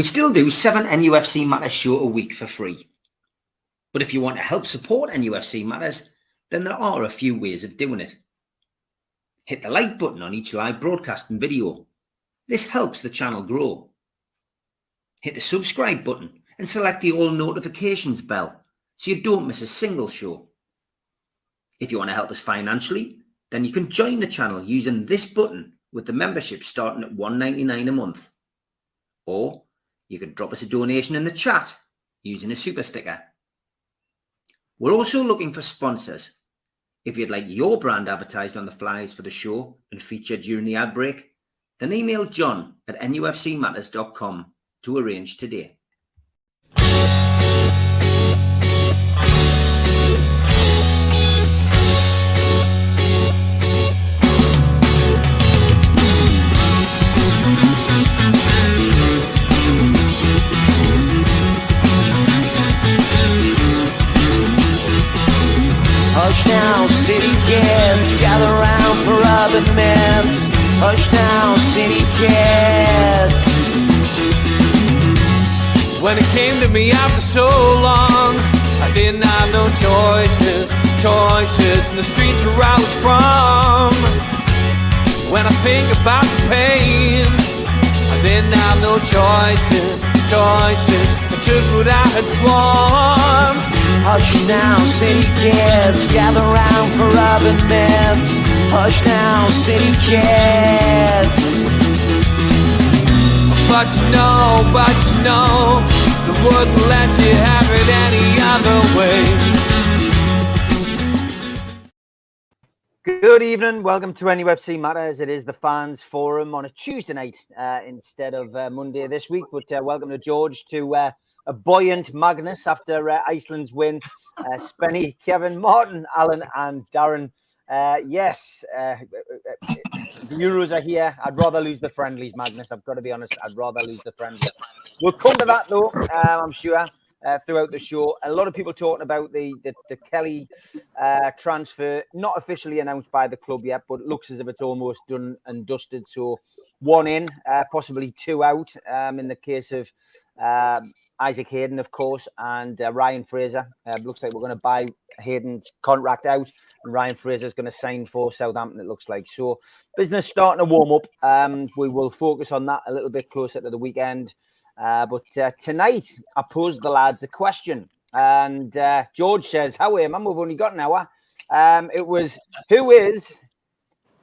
We still do 7 NUFC Matters show a week for free. But if you want to help support NUFC Matters, then there are a few ways of doing it. Hit the like button on each live broadcast and video. This helps the channel grow. Hit the subscribe button and select the all notifications bell so you don't miss a single show. If you want to help us financially, then you can join the channel using this button with the membership starting at $1.99 a month. Or you can drop us a donation in the chat using a super sticker. We're also looking for sponsors. If you'd like your brand advertised on the flyers for the show and featured during the ad break, then email John at nufcmatters.com to arrange today. Hush now, city kids, gather round for urban myths. Hush now, city kids. When it came to me after so long, I didn't have no choices in the streets where I was from. When I think about the pain, I didn't have no choices. I took what I had sworn. Hush now, city kids, gather round for urban myths. Hush now, city kids. But you know, the wouldn't let you have it any other way. Good evening, welcome to nufc Matters. It is the fans forum on a Tuesday night instead of Monday this week. But welcome to George, to a buoyant Magnus after Iceland's win. Spenny, Kevin, Martin, Alan and Darren. Yes, the Euros are here. I'd rather lose the friendlies, Magnus. I've got to be honest. I'd rather lose the friendlies. We'll come to that though, I'm sure, throughout the show. A lot of people talking about the Kelly transfer, not officially announced by the club yet, but looks as if it's almost done and dusted. So 1 in, possibly 2 out in the case of Isaac Hayden, of course, and Ryan Fraser. Looks like we're going to buy Hayden's contract out, and Ryan Fraser is going to sign for Southampton, it looks like. So business starting to warm up. We will focus on that a little bit closer to the weekend. But tonight, I posed the lads a question. And George says, how are you, man? We've only got an hour. It was, who is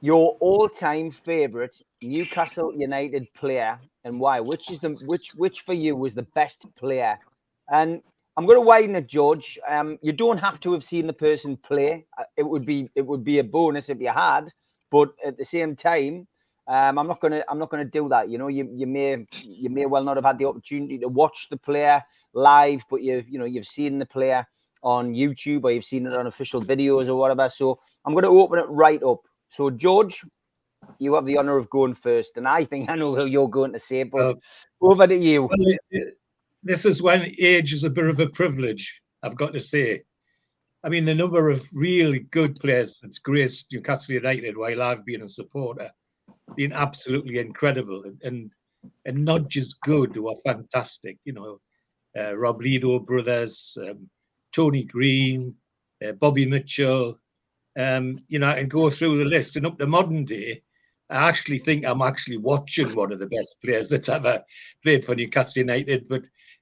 your all-time favourite Newcastle United player and why? Which for you was the best player? And I'm going to widen it, George. You don't have to have seen the person play. It would be a bonus if you had, but at the same time, I'm not going to do that. You know, you may well not have had the opportunity to watch the player live, but you've seen the player on YouTube or you've seen it on official videos or whatever. So I'm going to open it right up. So George, you have the honour of going first, and I think I know who you're going to say, but over to you. Well, this is when age is a bit of a privilege, I've got to say. I mean, the number of really good players that's graced Newcastle United while I've been a supporter, been absolutely incredible, and not just good, who are fantastic. You know, Rob Lido brothers, Tony Green, Bobby Mitchell. You know, and go through the list. And up to modern day, I actually think I'm actually watching one of the best players that's ever played for Newcastle United.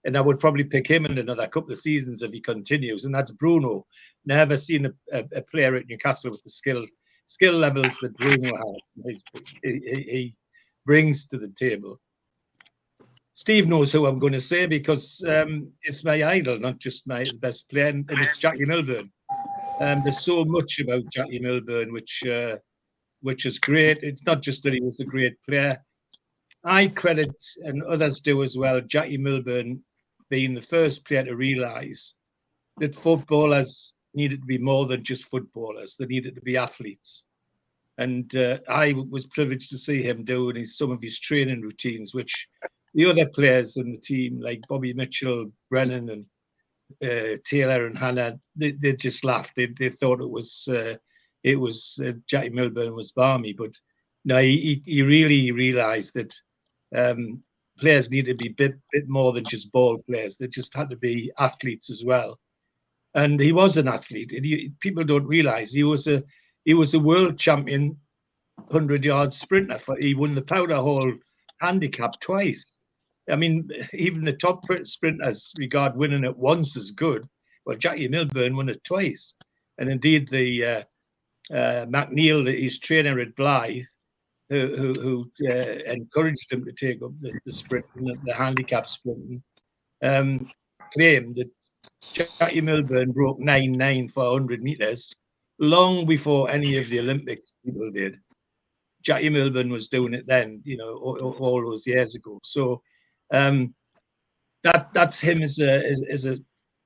And I would probably pick him in another couple of seasons if he continues. And that's Bruno. Never seen a player at Newcastle with the skill levels that Bruno has. He brings to the table. Steve knows who I'm going to say because it's my idol, not just my best player, and it's Jackie Milburn. There's so much about Jackie Milburn, which is great. It's not just that he was a great player. I credit, and others do as well, Jackie Milburn being the first player to realise that footballers needed to be more than just footballers. They needed to be athletes. And I was privileged to see him doing some of his training routines, which the other players in the team, like Bobby Mitchell, Brennan, and Taylor and Hannah, they just laughed. They thought it was Jackie Milburn was balmy, but no, he really realised that players need to be bit more than just ball players. They just had to be athletes as well. And he was an athlete. And people don't realise he was a world champion 100-yard sprinter. He won the Powder Hall handicap twice. I mean, even the top sprinters regard winning it once as good. Well, Jackie Milburn won it twice. And indeed, the McNeil, his trainer at Blythe, who encouraged him to take up the sprint, the handicap sprinting, claimed that Jackie Milburn broke 9.9 for 100 metres long before any of the Olympics people did. Jackie Milburn was doing it then, all those years ago. So that's him as a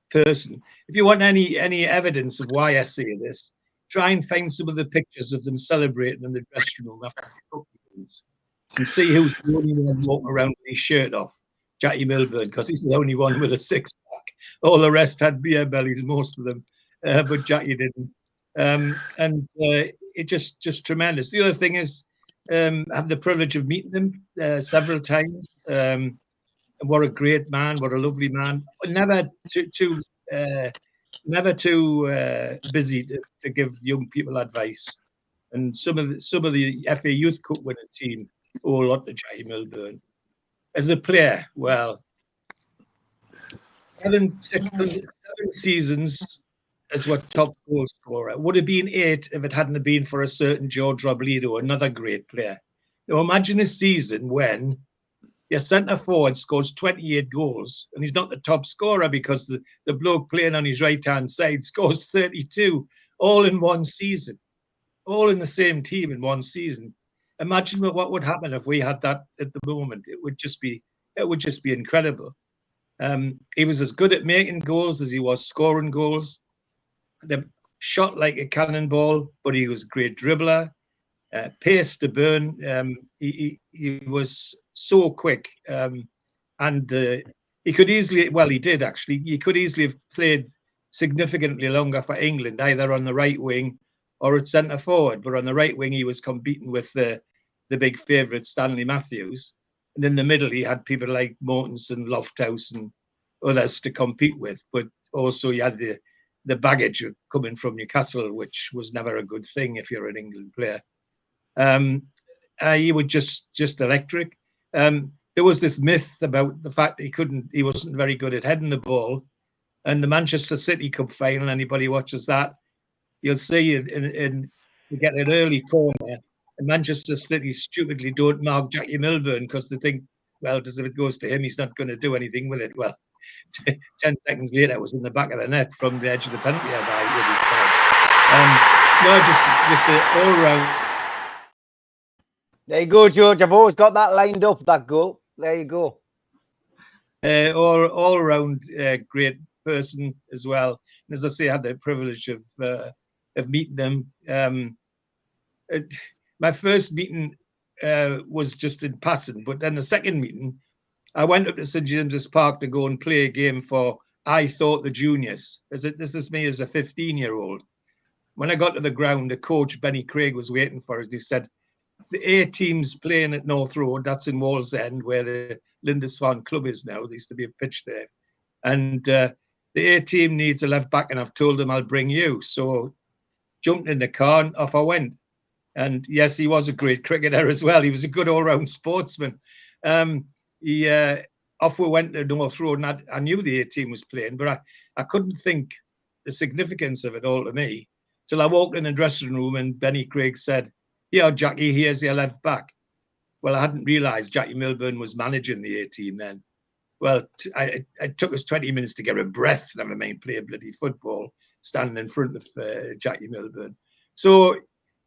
person. If you want any evidence of why I say this, try and find some of the pictures of them celebrating in the dressing room after the cup games and see who's the only one walking around with his shirt off. Jackie Milburn, because he's the only one with a six-pack. All the rest had beer bellies, most of them, but Jackie didn't. It just tremendous. The other thing is, I have the privilege of meeting him several times. What a great man! What a lovely man! Never too busy to give young people advice. And some of the FA Youth Cup winning team owe a lot to Jackie Milburn. As a player, well, 7 seasons as what top goal scorer. Would have been 8 if it hadn't been for a certain George Robledo, another great player. Now imagine a season when your centre forward scores 28 goals and he's not the top scorer because the bloke playing on his right-hand side scores 32, all in one season, all in the same team in one season. Imagine what would happen if we had that at the moment. It would just be incredible. He was as good at making goals as he was scoring goals. The shot like a cannonball, but he was a great dribbler, pace to burn. He was so quick, and he could easily, well, he did actually. He could easily have played significantly longer for England, either on the right wing or at centre forward. But on the right wing, he was competing with the big favourite Stanley Matthews, and in the middle, he had people like Mortensen and Lofthouse and others to compete with. But also, he had the baggage of coming from Newcastle, which was never a good thing if you're an England player. He was just electric. There was this myth about the fact that he wasn't very good at heading the ball. And the Manchester City Cup final, anybody watches that, you'll see you get an early corner, and Manchester City stupidly don't mark Jackie Milburn because they think, well, if it goes to him, he's not going to do anything with it. Well, 10 seconds later, it was in the back of the net from the edge of the penalty area by Woody. Just an all-round. There you go, George. I've always got that lined up, that goal. There you go. All-round great person as well. And as I say, I had the privilege of meeting them. My first meeting was just in passing, but then the second meeting, I went up to St James's Park to go and play a game for, I thought, the juniors. This is me as a 15-year-old. When I got to the ground, the coach, Benny Craig, was waiting for us. He said, the A team's playing at North Road, that's in Wallsend, where the Lindisfarne club is now. There used to be a pitch there. And the A team needs a left back, and I've told them I'll bring you. So jumped in the car and off I went. And yes, he was a great cricketer as well. He was a good all-round sportsman. Off we went to North Road, and I knew the A team was playing, but I couldn't think the significance of it all to me till I walked in the dressing room and Benny Craig said, "Yeah, Jackie, here's your left back." Well, I hadn't realised Jackie Milburn was managing the A team then. Well, it took us 20 minutes to get a breath, never mind play bloody football, standing in front of Jackie Milburn. So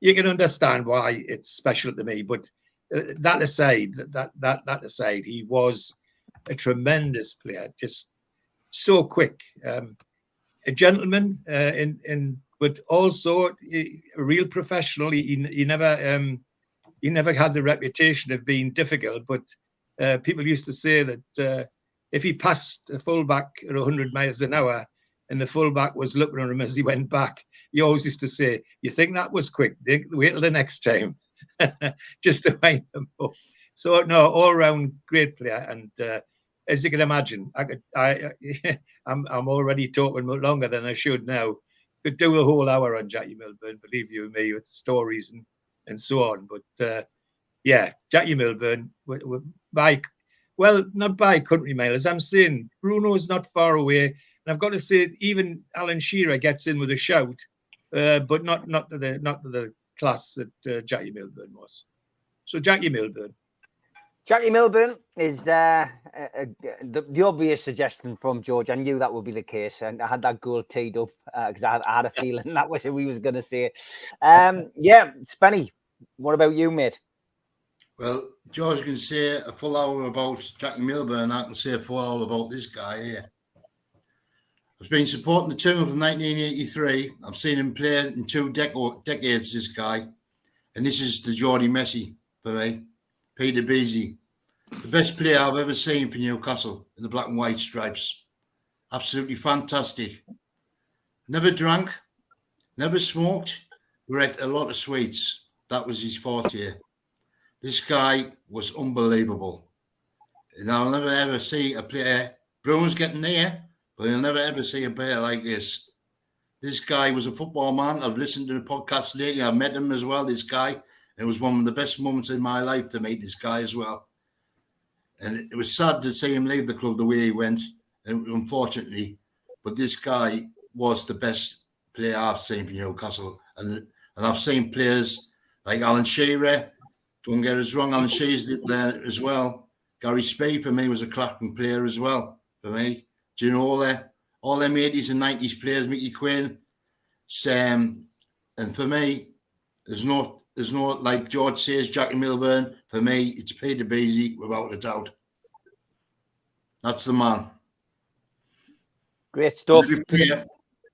you can understand why it's special to me. But that aside, he was a tremendous player, just so quick, a gentleman, but also a real professional. He never had the reputation of being difficult. But people used to say that if he passed a fullback at 100 miles an hour and the fullback was looking at him as he went back, he always used to say, "You think that was quick? Wait till the next time," just to wind them up. So no, all round great player, and as you can imagine, I'm already talking longer than I should now. Could do a whole hour on Jackie Milburn, believe you me, with stories and so on. But yeah, Jackie Milburn, not by country mile, as I'm saying, Bruno's not far away, and I've got to say, even Alan Shearer gets in with a shout, but not to the class that Jackie Milburn was. So Jackie Milburn. Jackie Milburn is the obvious suggestion from George. I knew that would be the case, and I had that goal teed up because I had a feeling that was who he was going to say. Yeah, Spenny, what about you, mate? Well, George can say a full hour about Jackie Milburn. I can say a full hour about this guy here. I've been supporting the team from 1983. I've seen him play in 2 decades, this guy. And this is the Geordie Messi for me. Peter Beasy. The best player I've ever seen for Newcastle in the black and white stripes. Absolutely fantastic. Never drank, never smoked, ate a lot of sweets. That was his forte. This guy was unbelievable. And I'll never ever see a player. Bruno's getting there, but you'll never ever see a player like this. This guy was a football man. I've listened to the podcast lately. I've met him as well, this guy. It was one of the best moments in my life to meet this guy as well. And it was sad to see him leave the club the way he went, unfortunately. But this guy was the best player I've seen for Newcastle. And I've seen players like Alan Shearer. Don't get us wrong, Alan Shearer's there as well. Gary Speed, for me, was a cracking player as well, for me. Do you know all them 80s and 90s players, Mickey Quinn? And for me, there's no, like George says, Jackie Milburn. For me, it's Peter Beasy, without a doubt. That's the man. Great stuff.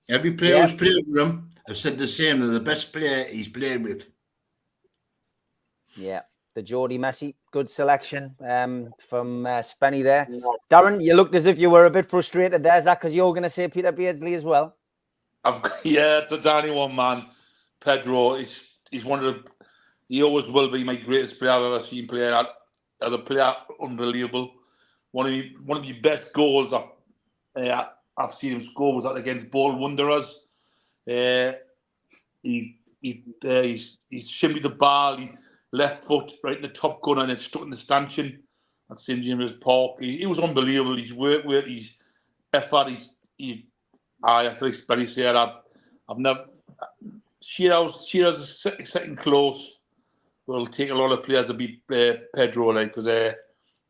Every player who's played with him have said the same. They're the best player he's played with. Yeah, the Geordie Messi. Good selection from Spenny there. Darren, you looked as if you were a bit frustrated there. Is that because you're going to say Peter Beardsley as well? It's a Danny one, man. Pedro, he's one of the... He always will be my greatest player I've ever seen play. As a player, unbelievable. One of the best goals I've seen him score was that against Ball Wanderers. He shimmied the ball, he left foot right in the top corner and it stuck in the stanchion at St James's Park. He was unbelievable. His work, his effort, I can very say that. I've never... Shearer's a second close. Will take a lot of players to beat Pedro, because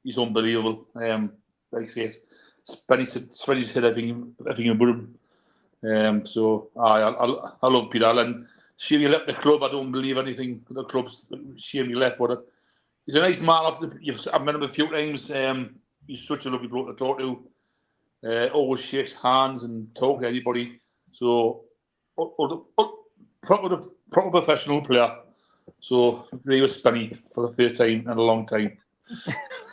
he's unbelievable. Like I say, Spenny's hit everything about him. So I love Peter. And Shearer left the club. I don't believe anything. The club's Shearer left, but he's a nice man. I've met him a few times. He's such a lovely bloke to talk to. Always shakes hands and talk to anybody. So proper professional player. So agree with Spenny for the first time in a long time.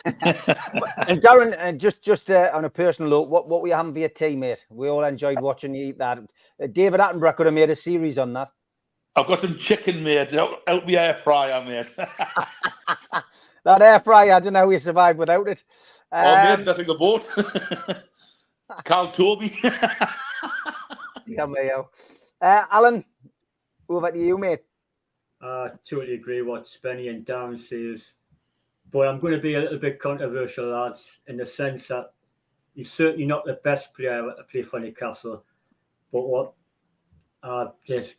And Darren, just on a personal note, what were you having for your tea, mate? We all enjoyed watching you eat that. David Attenborough could have made a series on that. I've got some chicken, mate. Out my air fryer, mate. That air fryer, I don't know how you survived without it. Mate, that's like the boat. Carl Toby. Yeah, Mayo. Alan, over to you, mate. I totally agree with what Spenny and Darren says. But I'm going to be a little bit controversial, lads, in the sense that he's certainly not the best player to play for Newcastle. But what I just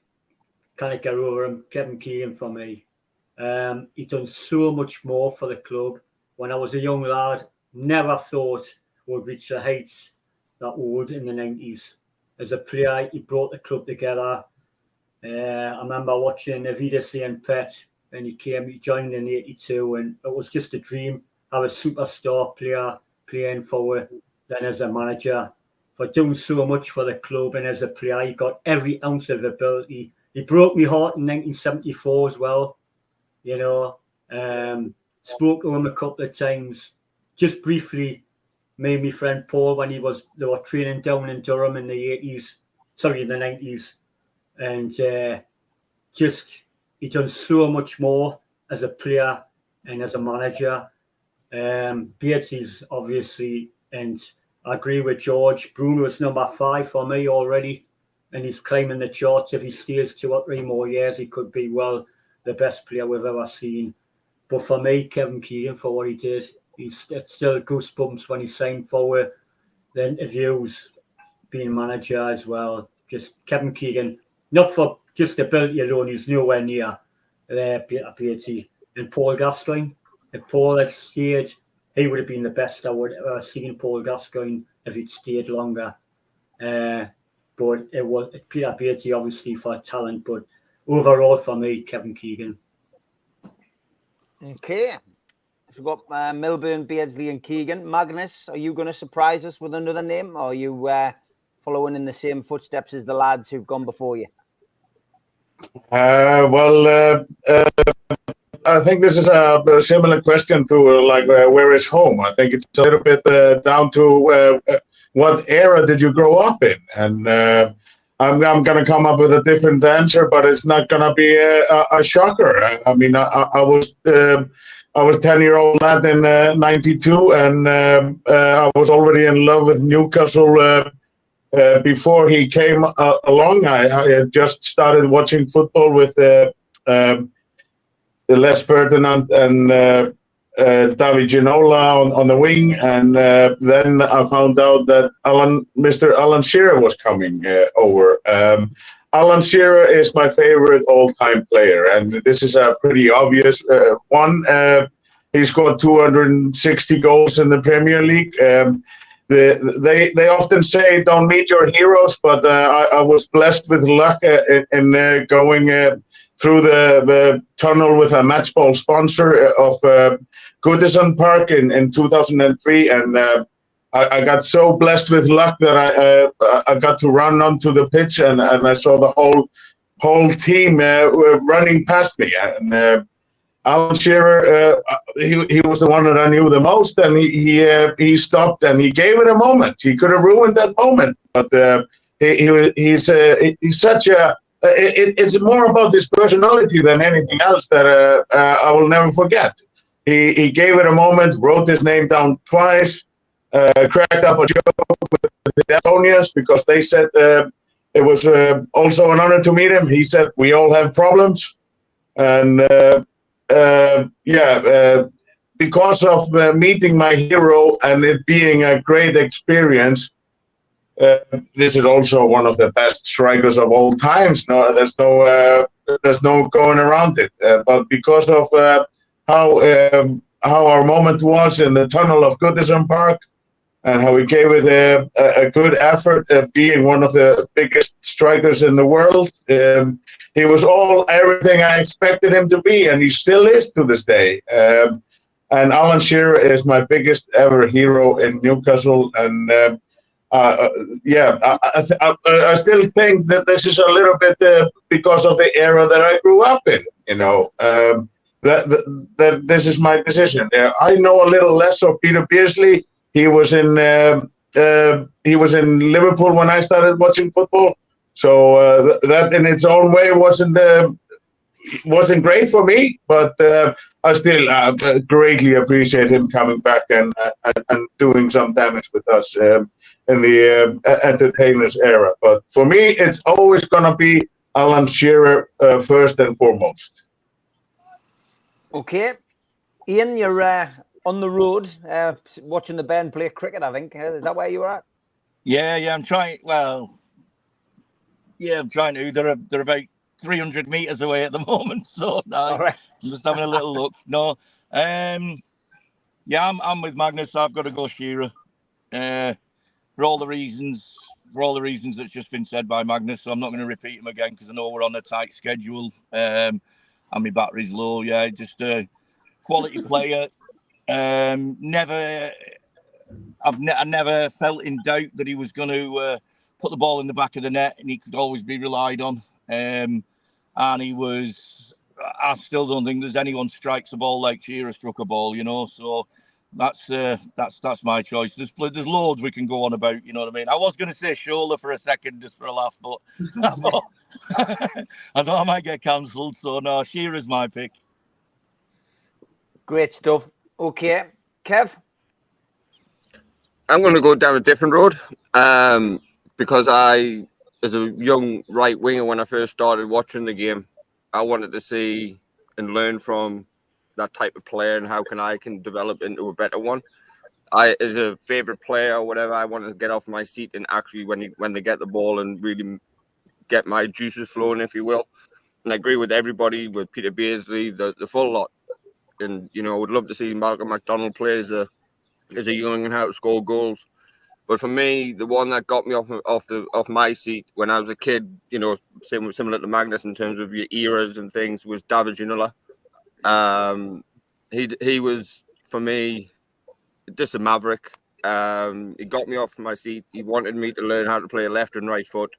can't get over him, Kevin Keegan for me. He's done so much more for the club. When I was a young lad, never thought we'd reach the heights that we would in the 90s. As a player, he brought the club together. I remember watching Avidasi and Pet when he joined in 82, and it was just a dream. Have a superstar player playing for then as a manager. For doing so much for the club and as a player, he got every ounce of ability. He broke my heart in 1974 as well. Spoke to him a couple of times. Just briefly, me and my friend Paul, when they were training down in Durham in the 90s. And he done so much more as a player and as a manager. Beatty's obviously, and I agree with George. Bruno's number 5 for me already, and he's climbing the charts. If he stays 2 or 3 more years, he could be, well, the best player we've ever seen. But for me, Kevin Keegan, for what he did, it's still goosebumps when he signed for the interviews, being manager as well. Just Kevin Keegan, not for just ability alone, he's nowhere near Peter Beatty. And Paul Gascoigne, if Paul had stayed, he would have been the best I would have seen, Paul Gascoigne, if he'd stayed longer. But it was Peter Beatty, obviously, for talent. But overall, for me, Kevin Keegan. Okay. We've got Milburn, Beardsley and Keegan. Magnus, are you going to surprise us with another name? Or are you following in the same footsteps as the lads who've gone before you? I think this is a similar question to where is home. I think it's a little bit down to what era did you grow up in, and I'm going to come up with a different answer, but it's not going to be a shocker. I mean, I was 10-year-old lad in '92, and I was already in love with Newcastle. Before he came along, I had just started watching football with Les Ferdinand and David Ginola on the wing, and then I found out that Mr. Alan Shearer was coming over. Alan Shearer is my favorite all-time player, and this is a pretty obvious one. He scored 260 goals in the Premier League. They often say don't meet your heroes, but I was blessed with luck in going through the tunnel with a match ball sponsor of Goodison Park in 2003, and I got so blessed with luck that I got to run onto the pitch, and I saw the whole team running past me. And Alan Shearer, he was the one that I knew the most, and he stopped and he gave it a moment. He could have ruined that moment, but he's such a. It's more about his personality than anything else that I will never forget. He gave it a moment, wrote his name down twice, cracked up a joke with the Estonians because they said it was also an honor to meet him. He said, we all have problems. And because of meeting my hero and it being a great experience, this is also one of the best strikers of all times. No, there's no going around it. But because of how our moment was in the tunnel of Goodison Park, and how he gave it a good effort, being one of the biggest strikers in the world, he was everything I expected him to be, and he still is to this day. And Alan Shearer is my biggest ever hero in Newcastle, and I still think that this is a little bit because of the era that I grew up in. You know, that this is my decision. I know a little less of Peter Beardsley. He was in Liverpool when I started watching football. So that in its own way wasn't great for me, but I still greatly appreciate him coming back and doing some damage with us in the entertainers era. But for me, it's always going to be Alan Shearer first and foremost. Okay. Ian, you're on the road watching the band play cricket, I think. Is that where you were at? Yeah, I'm trying. Well, yeah, I'm trying to. They're about 300 meters away at the moment, so right. I'm just having a little look. No, I'm with Magnus. I've got to go Shearer for all the reasons that's just been said by Magnus. So I'm not going to repeat them again because I know we're on a tight schedule and my battery's low. Yeah, just a quality player. I never felt in doubt that he was going to put the ball in the back of the net, and he could always be relied on. And he was. I still don't think there's anyone strikes a ball like Shearer struck a ball, you know. So that's my choice. There's loads we can go on about, you know what I mean. I was going to say Shola for a second just for a laugh, but I thought I might get cancelled. So no, Shearer's my pick. Great stuff. Okay, Kev? I'm going to go down a different road because I, as a young right winger, when I first started watching the game, I wanted to see and learn from that type of player and how I can develop into a better one. I, as a favorite player or whatever, I wanted to get off my seat and actually when they get the ball and really get my juices flowing, if you will. And I agree with everybody, with Peter Beardsley, the full lot. And, you know, I would love to see Malcolm McDonald play as a young and how to score goals. But for me, the one that got me off my seat when I was a kid, you know, similar to Magnus in terms of your eras and things, was David Ginola. He was, for me, just a maverick. He got me off my seat. He wanted me to learn how to play left and right foot.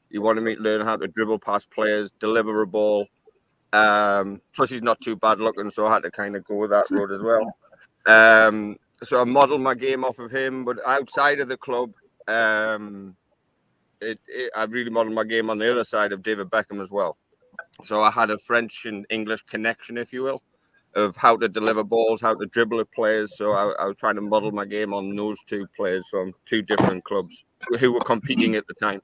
He wanted me to learn how to dribble past players, deliver a ball. Plus, he's not too bad looking, so I had to kind of go with that road as well. So I modelled my game off of him, but outside of the club, I really modelled my game on the other side of David Beckham as well. So I had a French and English connection, if you will, of how to deliver balls, how to dribble at players. So I was trying to model my game on those two players from two different clubs who were competing at the time.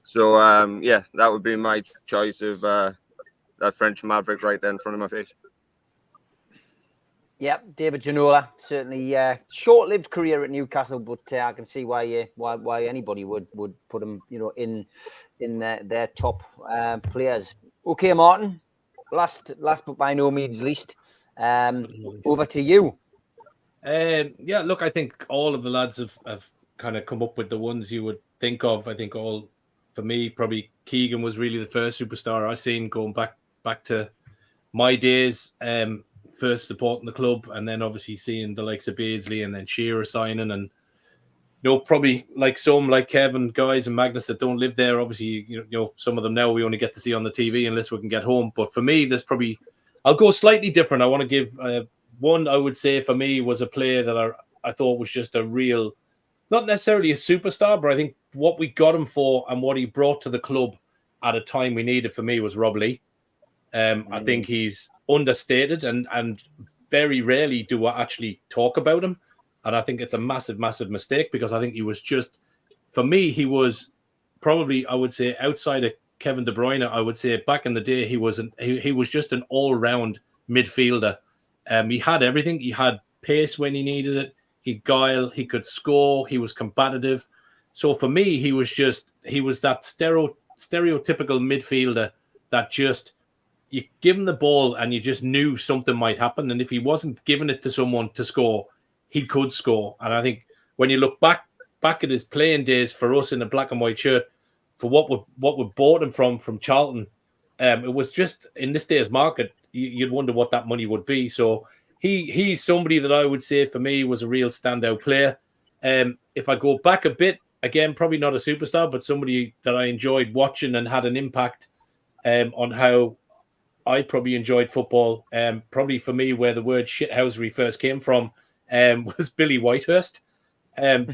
So, yeah, that would be my choice of that French maverick right there in front of my face. Yeah, David Ginola, certainly short-lived career at Newcastle, but I can see why anybody would put him, you know, in their top players. Okay, Martin, last but by no means least, over to you. Yeah, look, I think all of the lads have kind of come up with the ones you would think of. I think all, for me, probably Keegan was really the first superstar I seen going back to my days. First supporting the club, and then obviously seeing the likes of Beardsley and then Shearer signing, and you know, probably like Kevin, guys, and Magnus that don't live there. Obviously, you know, some of them now we only get to see on the TV unless we can get home. But for me, there's probably, I'll go slightly different. I want to give one. I would say for me was a player that I thought was just a real, not necessarily a superstar, but I think what we got him for and what he brought to the club at a time we needed for me was Rob Lee. I think he's understated and very rarely do I actually talk about him. And I think it's a massive, massive mistake because I think he was just, for me, he was probably, I would say, outside of Kevin De Bruyne, I would say back in the day, he was just an all-round midfielder. He had everything. He had pace when he needed it. He guile. He could score. He was combative. So for me, he was that stereotypical midfielder that just, you give him the ball and you just knew something might happen. And if he wasn't giving it to someone to score, he could score. And I think when you look back at his playing days for us in a black and white shirt, for what we bought him from Charlton, it was just, in this day's market, you'd wonder what that money would be. So he's somebody that I would say for me was a real standout player. If I go back a bit, again, probably not a superstar, but somebody that I enjoyed watching and had an impact on how I probably enjoyed football. Probably for me, where the word shithousery first came from was Billy Whitehurst,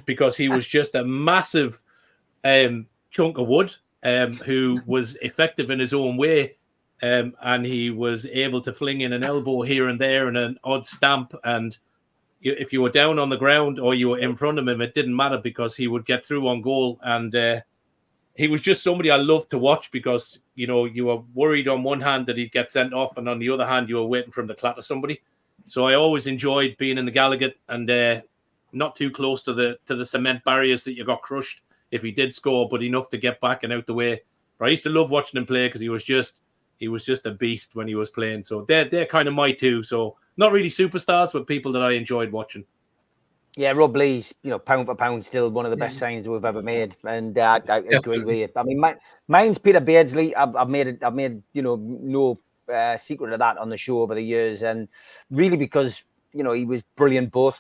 because he was just a massive chunk of wood who was effective in his own way, and he was able to fling in an elbow here and there and an odd stamp. And if you were down on the ground or you were in front of him, it didn't matter because he would get through on goal. And he was just somebody I loved to watch because, you know, you were worried on one hand that he'd get sent off, and on the other hand, you were waiting for him to clatter somebody. So I always enjoyed being in the Gallagher and not too close to the cement barriers that you got crushed if he did score, but enough to get back and out the way. But I used to love watching him play because he was just a beast when he was playing. So they're kind of my two. So not really superstars, but people that I enjoyed watching. Yeah, Rob Lee's, you know, pound for pound, still one of the best signings we've ever made, and I agree with you. I mean, mine's Peter Beardsley. I've made you know, no secret of that on the show over the years, and really because, you know, he was brilliant both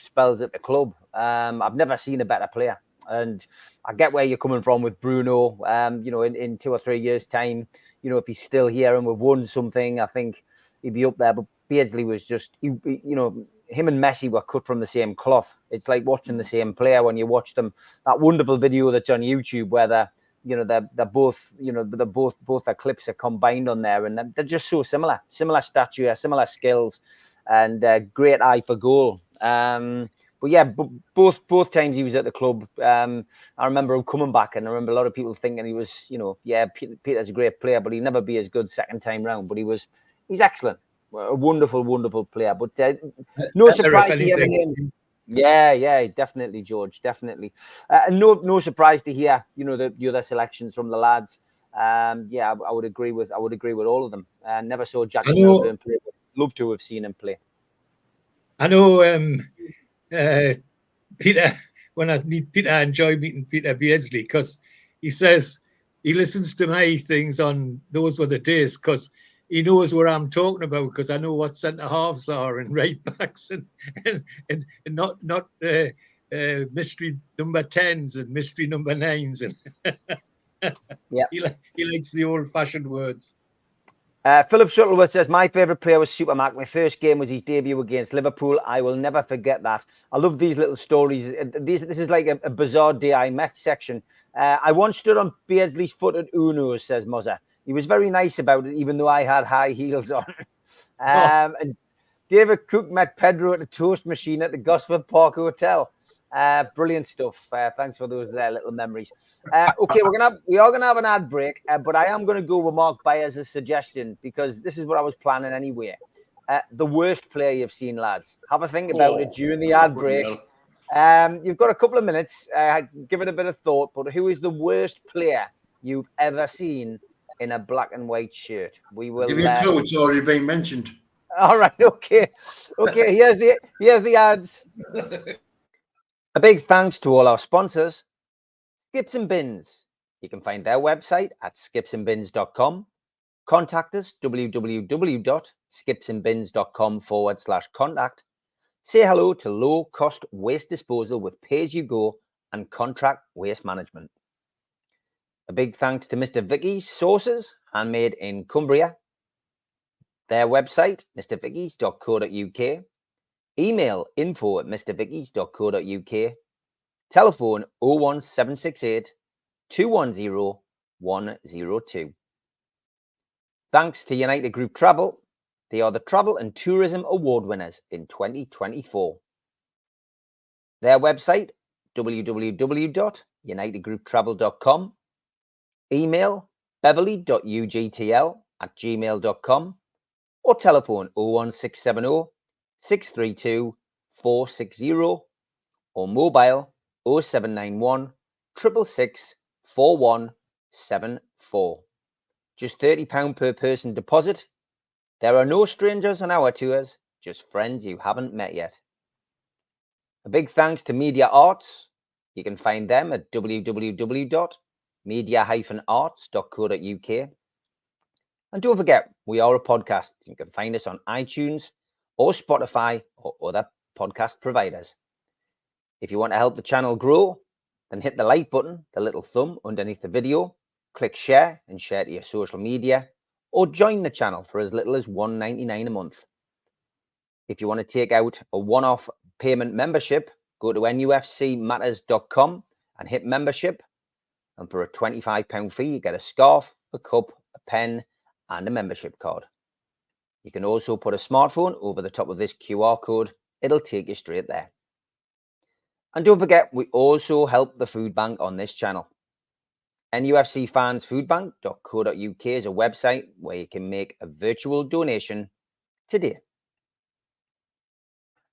spells at the club. I've never seen a better player, and I get where you're coming from with Bruno. You know, in 2 or 3 years' time, you know, if he's still here and we've won something, I think he'd be up there. But Beardsley was just, you know, him and Messi were cut from the same cloth. It's like watching the same player when you watch them. That wonderful video that's on YouTube where they're both, you know, both their clips are combined on there, and they're just so similar stature, similar skills. and great eye for goal. But yeah, both times he was at the club, I remember him coming back, and I remember a lot of people thinking he was, Peter's a great player, but he'd never be as good second time round. But he's excellent, a wonderful player. But no surprise to hear the name. Yeah, definitely, George, definitely. And no surprise to hear, the other selections from the lads. I would agree with all of them. Never saw Jackie Milburn play, but love to have seen him play. I know Peter, when I meet Peter, I enjoy meeting Peter Beardsley because he says he listens to my things on Those Were the Days because he knows what I'm talking about, because I know what centre halves are and right backs and not mystery number 10s and mystery number 9s. And he likes the old fashioned words. Philip Shuttleworth says, my favourite player was Supermac. My first game was his debut against Liverpool. I will never forget that. I love these little stories. This is like a bizarre day I met section. I once stood on Beardsley's foot at Uno's, says Mozza. He was very nice about it, even though I had high heels on. And David Cook met Pedro at the toast machine at the Gosford Park Hotel. Brilliant stuff. Thanks for those little memories. Okay, we are gonna have an ad break, but I am gonna go with Mark Byers' suggestion, because this is what I was planning anyway. The worst player you've seen, lads. Have a think about it during the ad break. You've got a couple of minutes. Give it a bit of thought. But who is the worst player you've ever seen in a black and white shirt? We will give you a clue. It's already been mentioned. All right. Okay. Here's the ads. A big thanks to all our sponsors. Skips and Bins. You can find their website at skipsandbins.com. Contact us, www.skipsandbins.com/contact. Say hello to low-cost waste disposal with pay-as-you-go and contract waste management. A big thanks to Mr. Vicky's Sauces, handmade in Cumbria. Their website, mrvickies.co.uk. Email info@mrvickies.co.uk. Telephone 01768 210 102. Thanks to United Group Travel. They are the Travel and Tourism Award winners in 2024. Their website, www.unitedgrouptravel.com. Email beverly.ugtl@gmail.com or telephone 01670 632 460 or mobile 0791 666 4174. Just £30 per person deposit. There are no strangers on our tours, just friends you haven't met yet. A big thanks to Media Arts. You can find them at www.media-arts.co.uk. And don't forget, we are a podcast. You can find us on iTunes or Spotify or other podcast providers. If you want to help the channel grow, then hit the like button, the little thumb underneath the video, click share and share to your social media, or join the channel for as little as $1.99 a month. If you want to take out a one-off payment membership, go to nufcmatters.com and hit membership. And for a £25 fee, you get a scarf, a cup, a pen, and a membership card. You can also put a smartphone over the top of this QR code. It'll take you straight there. And don't forget, we also help the food bank on this channel. nufcfansfoodbank.co.uk is a website where you can make a virtual donation today.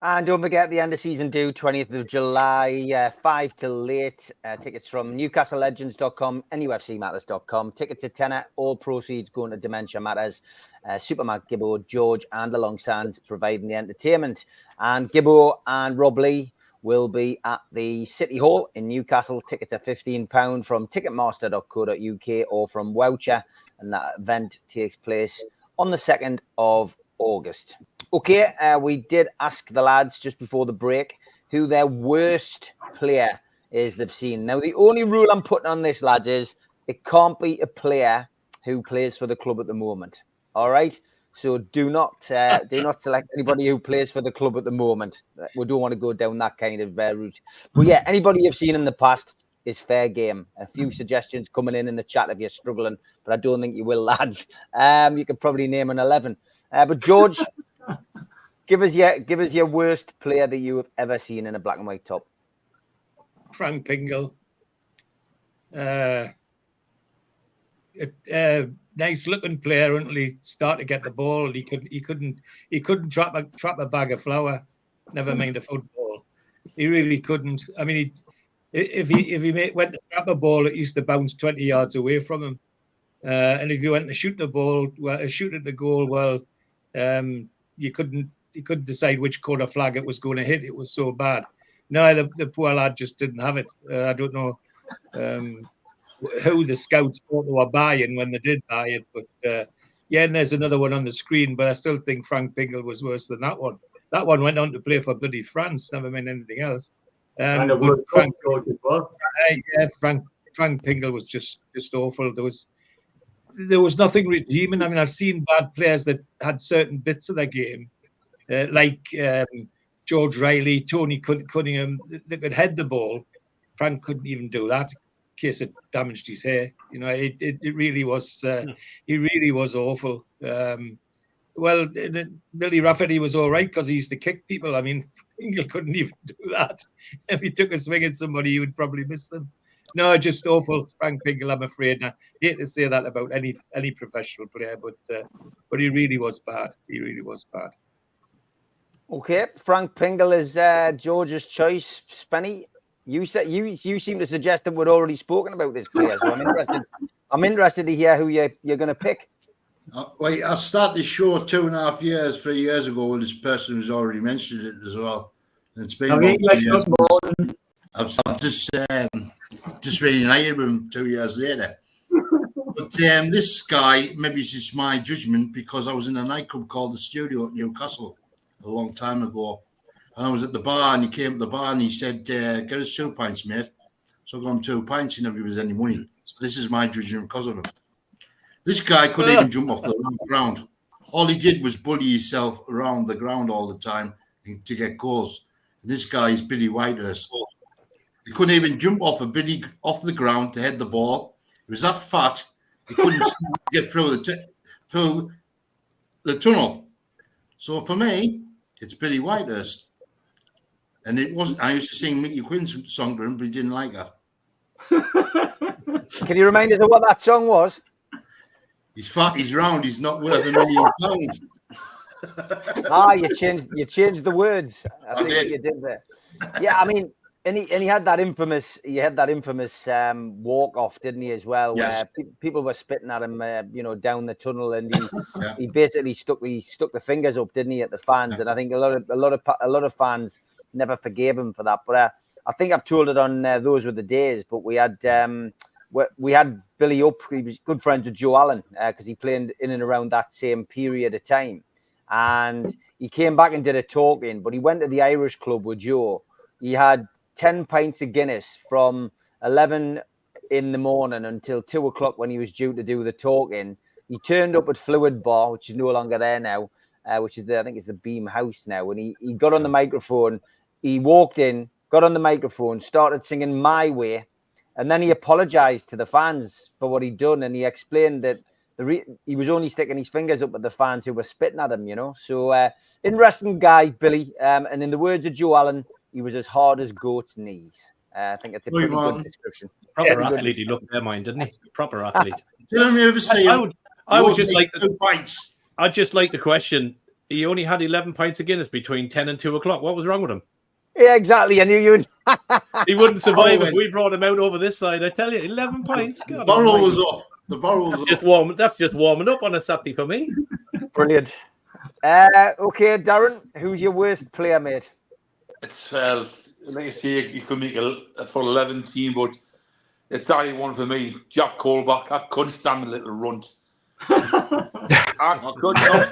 And don't forget the end of season 2, 20th of July, 5 till 8. Tickets from newcastlelegends.com, nufcmatters.com. Tickets at tenner. All proceeds going to Dementia Matters. Supermac, Gibbo, George, and the Long Sands providing the entertainment. And Gibbo and Rob Lee will be at the City Hall in Newcastle. Tickets are £15 from ticketmaster.co.uk or from Woucher. And that event takes place on the 2nd of August. Okay, we did ask the lads just before the break who their worst player is they've seen. Now, the only rule I'm putting on this, lads, is it can't be a player who plays for the club at the moment. All right? So do not select anybody who plays for the club at the moment. We don't want to go down that kind of route. But yeah, anybody you've seen in the past is fair game. A few suggestions coming in the chat if you're struggling, but I don't think you will, lads. You could probably name an 11. But George, Give us your worst player that you have ever seen in a black and white top. Frank Pingle. Nice looking player until he started to get the ball. He couldn't trap a bag of flour. Never mind a football. He really couldn't. I mean, if he went to trap a ball, it used to bounce 20 yards away from him. And if you went to shoot the ball, shoot at the goal, you couldn't decide which corner flag it was going to hit. It was so bad. No, the poor lad just didn't have it. I don't know who the scouts thought they were buying when they did buy it, but and there's another one on the screen, but I still think Frank Pingle was worse than that one. That one went on to play for bloody France, never mind anything else. And the World Cup George as well. Frank Pingle was just awful. There was nothing redeeming. I mean, I've seen bad players that had certain bits of their game, like George Riley, Tony Cunningham, that could head the ball. Frank couldn't even do that. In case it damaged his hair, it really was. He really was awful. Billy Rafferty was all right because he used to kick people. I mean, Pingle couldn't even do that. If he took a swing at somebody, he would probably miss them. No, just awful. Frank Pingle, I'm afraid. I hate to say that about any professional player, but he really was bad. He really was bad. Okay, Frank Pingle is George's choice. Spenny, you seem to suggest that we'd already spoken about this player, so I'm interested to hear who you're going to pick. I started this show 2.5 3 years ago with this person who's already mentioned it as well. And it's been about 2 years. I've just reunited with him 2 years later. But this guy, maybe it's just my judgment, because I was in a nightclub called The Studio at Newcastle a long time ago. And I was at the bar, and he came to the bar and he said, get us 2 pints, mate. So I got him 2 pints. He never gave us any money. So this is my judgment because of him. This guy couldn't even jump off the ground. All he did was bully himself around the ground all the time to get goals. And this guy is Billy Whitehurst. He couldn't even jump off the ground to head the ball. He was that fat, he couldn't get through the tunnel. So for me, it's Billy Whitehurst. And it wasn't. I used to sing Mickey Quinn's song to him, but he didn't like her. Can you remind us of what that song was? He's fat, he's round, he's not worth £1 million. You changed the words. I see what you did there. Yeah, I mean, and he had that infamous walk off, didn't he, as well? Yes. Where people were spitting at him, down the tunnel, and he basically stuck the fingers up, didn't he, at the fans? And I think a lot of fans never forgave him for that. But I think I've told it on Those Were the Days. But we had Billy up. He was good friends with Joe Allen because he played in and around that same period of time. And he came back and did a talking, but he went to the Irish club with Joe. He had 10 pints of Guinness from 11 in the morning until 2 o'clock when he was due to do the talking. He turned up at Fluid Bar, which is no longer there now, which is I think it's the Beam House now. And he got on the microphone. He walked in, got on the microphone, started singing My Way. And then he apologized to the fans for what he'd done. And he explained that he was only sticking his fingers up at the fans who were spitting at him, So interesting guy, Billy. And in the words of Joe Allen, he was as hard as goat's knees. I think that's a pretty good description. Proper athlete he looked there, mind, didn't he? Proper athlete. I would just like I'd just like to question. He only had 11 pints of Guinness between 10 and 2 o'clock. What was wrong with him? Yeah, exactly. I knew you would. He wouldn't survive if we brought him out over this side. I tell you, 11 pints. The barrel was off. The barrel was off. That's just warming up on a Saturday for me. Brilliant. Okay, Darren, who's your worst player, mate? It's like I say, you could make a full 11 team, but it's only one for me. Jack Colback. I couldn't stand the little runt. I could not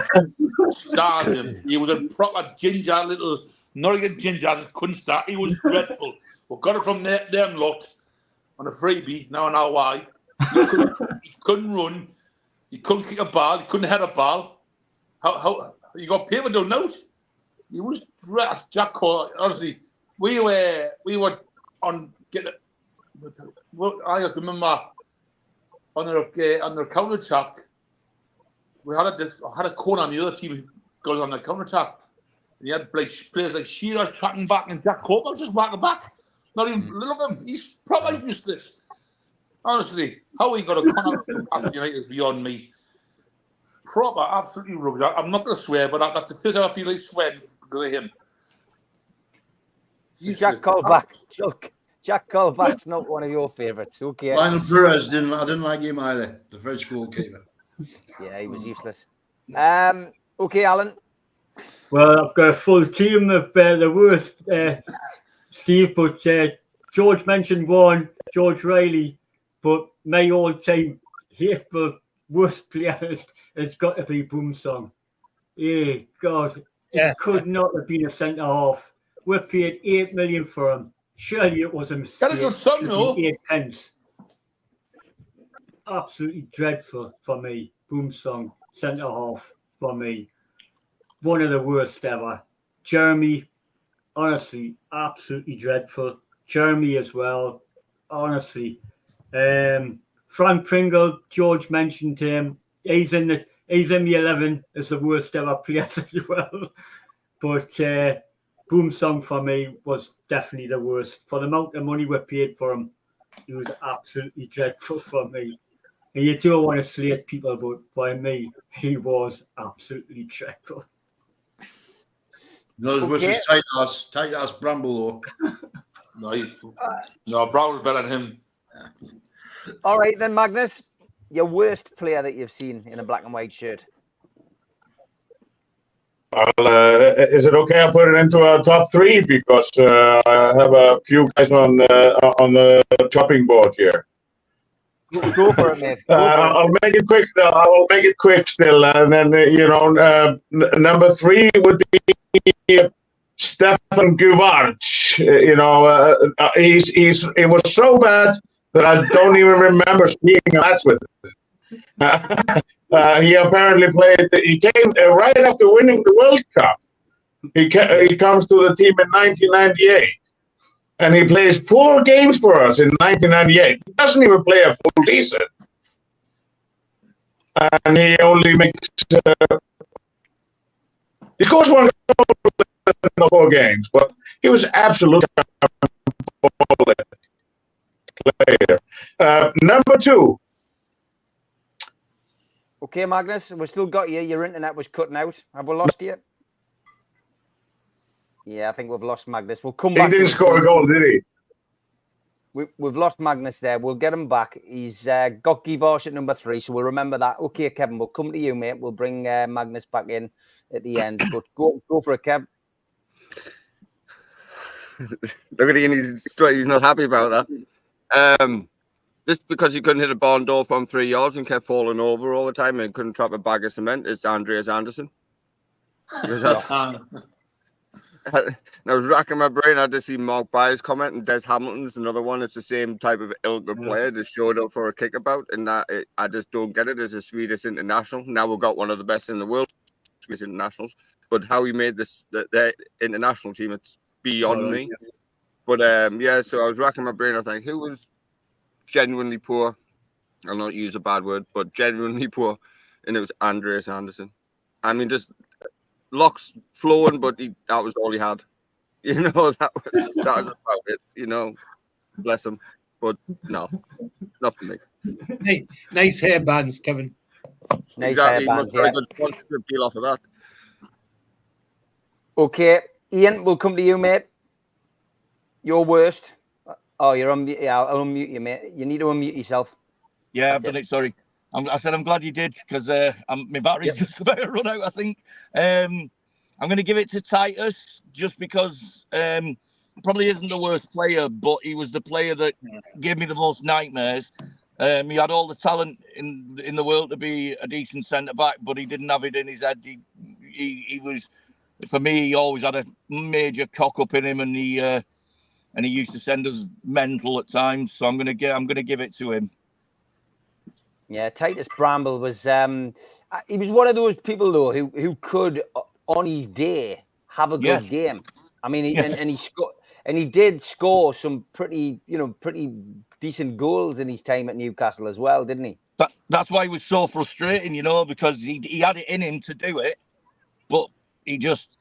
stand him. He was a proper ginger little. Not even ginger, I just couldn't start. He was dreadful. We got it from them lot on a freebie. Now I know why. He couldn't run. He couldn't kick a ball. He couldn't head a ball. How you got paper done out? He was dreadful. Jack Cole. Honestly, we were on get it. I remember on their counter attack. I had a corner on the other team goes on the counter attack. he had players like Shearer tracking back and Jack Cope just whacking back. Not even look at him. He's probably useless. Honestly, how he got a corner to Newcastle United is beyond me. Proper, absolutely rubbish. I'm not going to swear, but that's the first time I feel like swearing because of him. Jack Colback's not one of your favourites. Okay. Lionel Perez I didn't like him either. The French goalkeeper. Yeah, he was useless. Okay, Alan. Well, I've got a full team of the worst, Steve, but George mentioned one, George Riley, but my all-time hateful worst player has got to be Boomsong. Hey, God, it could not have been a centre-half. We paid 8 million for him. Surely it was a mistake. Got a good song, though. 8 pence. Absolutely dreadful for me. Boomsong, centre-half for me. One of the worst ever. Jeremy, honestly, absolutely dreadful. Jeremy as well, honestly. Frank Pringle, George mentioned him. He's in the 11 as the worst ever player as well. But Boomsong for me was definitely the worst. For the amount of money we paid for him, he was absolutely dreadful for me. And you don't want to slate people, but by me, he was absolutely dreadful. No, this is tight ass Bramble though. No, Brown's better than him. All right then, Magnus. Your worst player that you've seen in a black and white shirt. Well, is it okay I put it into our top three because I have a few guys on the chopping board here. Go for it, mate. I'll make it quick. I will make it quick still, and then number three would be Stefan Guvarch. It was so bad that I don't even remember seeing a match with him. He apparently played. He came right after winning the World Cup. He comes to the team in 1998. And he plays 4 games for us in 1998. He doesn't even play a full season. And he only makes... he scores 1 goal in the 4 games, but he was absolutely a player. Number 2. Okay, Magnus, we've still got you. Your internet was cutting out. Have we lost you? Yeah, I think we've lost Magnus. We'll come back. He didn't score a goal, did he? We've lost Magnus there. We'll get him back. He's got Givarch at number 3, so we'll remember that. Okay, Kevin, we'll come to you, mate. We'll bring Magnus back in at the end. But go for it, Kev. Look at him. He's not happy about that. Just because he couldn't hit a barn door from 3 yards and kept falling over all the time and couldn't trap a bag of cement, it's Andreas Andersen. I was racking my brain. I had to see Mark Byers comment, and Des Hamilton's another one. It's the same type of ilk of player that showed up for a kickabout, and I just don't get it as a Swedish international. Now we've got one of the best in the world, Swedish internationals, but how he made the international team, it's beyond me. But so I was racking my brain. I was like, who was genuinely poor? I'll not use a bad word, but genuinely poor, and it was Andreas Andersen. I mean, just locks flowing, but that was all he had. That was about it. Bless him, but no, not for me. Hey, nice hair bands, Kevin. Nice exactly, hair bands, very good sponsorship deal off of that. Okay, Ian, we'll come to you, mate. Your worst. Oh, you're on mute. Yeah, I'll unmute you, mate. You need to unmute yourself. Yeah, I've done it. Sorry. I said I'm glad you did because my battery's just about to run out, I think. I'm going to give it to Titus just because probably isn't the worst player, but he was the player that gave me the most nightmares. He had all the talent in the world to be a decent centre-back, but he didn't have it in his head. He was, for me, he always had a major cock-up in him, and he used to send us mental at times. So I'm going to give it to him. Yeah, Titus Bramble was he was one of those people though who could on his day have a good game. I mean, he did score some pretty decent goals in his time at Newcastle as well, didn't he? That's why it was so frustrating, because he had it in him to do it, but he just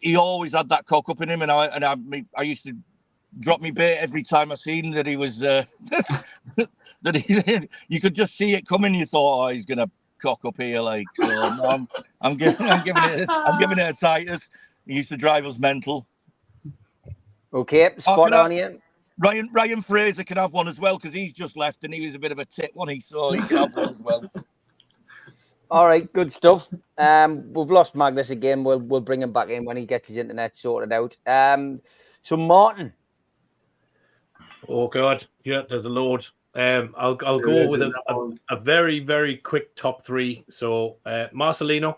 he always had that cock up in him, and I used to drop me bait every time I seen that he was that you could just see it coming. You thought, oh, he's gonna cock up here, like. So no, I'm giving it a Titus. He used to drive us mental. Okay, spot on here. Ryan Fraser can have one as well because he's just left and he was a bit of a tit, wasn't he? So he can have one as well. All right, good stuff. We've lost Magnus again. We'll bring him back in when he gets his internet sorted out. So Martin. Oh God, yeah, there's a load. I'll go with a very, very quick top three. So Marcelino.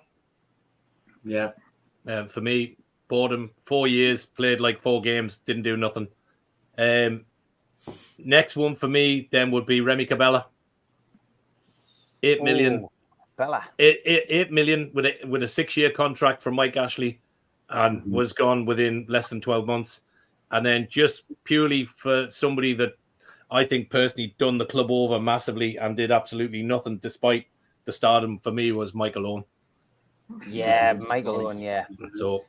Yeah. For me, bought him 4 years, played like 4 games, didn't do nothing. Next one for me then would be Remy Cabella. 8 million. Bella. 8 million with a 6-year contract from Mike Ashley, and was gone within less than 12 months. And then just purely for somebody that I think personally done the club over massively and did absolutely nothing despite the stardom, for me was Michael Owen. Yeah, Michael Owen, yeah. So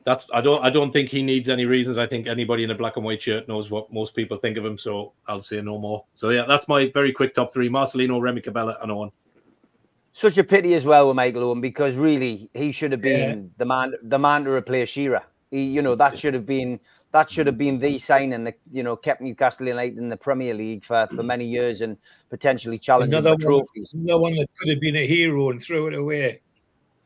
that's I don't think he needs any reasons. I think anybody in a black and white shirt knows what most people think of him, so I'll say no more. So yeah, that's my very quick top three: Marcelino, Remy Cabella, and Owen. Such a pity as well with Michael Owen, because really he should have been the man to replace Shearer. That should have been the signing that kept Newcastle United in the Premier League for many years and potentially challenging for trophies. Another one that could have been a hero and threw it away.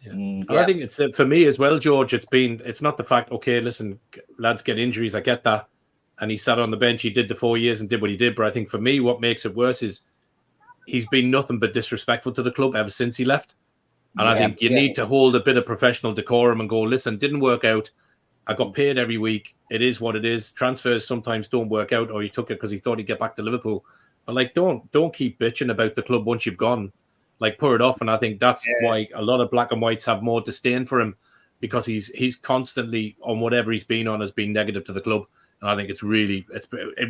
Yeah. I think it's for me as well, George. It's not the fact. Okay, listen, lads get injuries. I get that, and he sat on the bench. He did the 4 years and did what he did. But I think for me, what makes it worse is he's been nothing but disrespectful to the club ever since he left. And I think you need to hold a bit of professional decorum and go, listen, didn't work out. I got paid every week. It is what it is. Transfers sometimes don't work out, or he took it because he thought he'd get back to Liverpool. But like, don't keep bitching about the club once you've gone. Like, pour it off. And I think that's why a lot of black and whites have more disdain for him, because he's constantly on whatever he's been on has been negative to the club. And I think it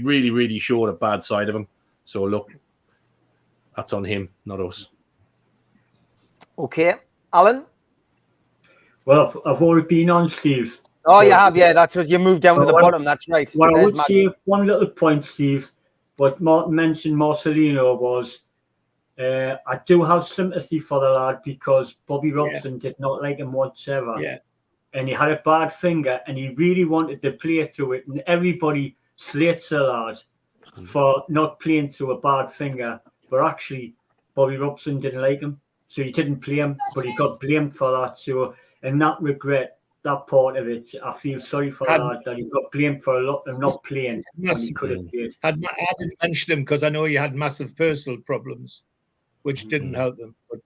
really showed a bad side of him. So look, that's on him, not us. Okay, Alan. Well, I've already been on, Steve. Oh, you have, yeah. That's what you moved down to the bottom. That's right. Well, I would say one little point, Steve. What Martin mentioned, Marcelino, was I do have sympathy for the lad because Bobby Robson did not like him whatsoever. Yeah. And he had a bad finger and he really wanted to play through it. And everybody slates the lad for not playing through a bad finger. But actually, Bobby Robson didn't like him. So he didn't play him, but he got blamed for that. So, and that regret, that part of it, I feel sorry for that he got blamed for a lot of not playing when he could have played. I didn't mention him because I know he had massive personal problems, which didn't help him. But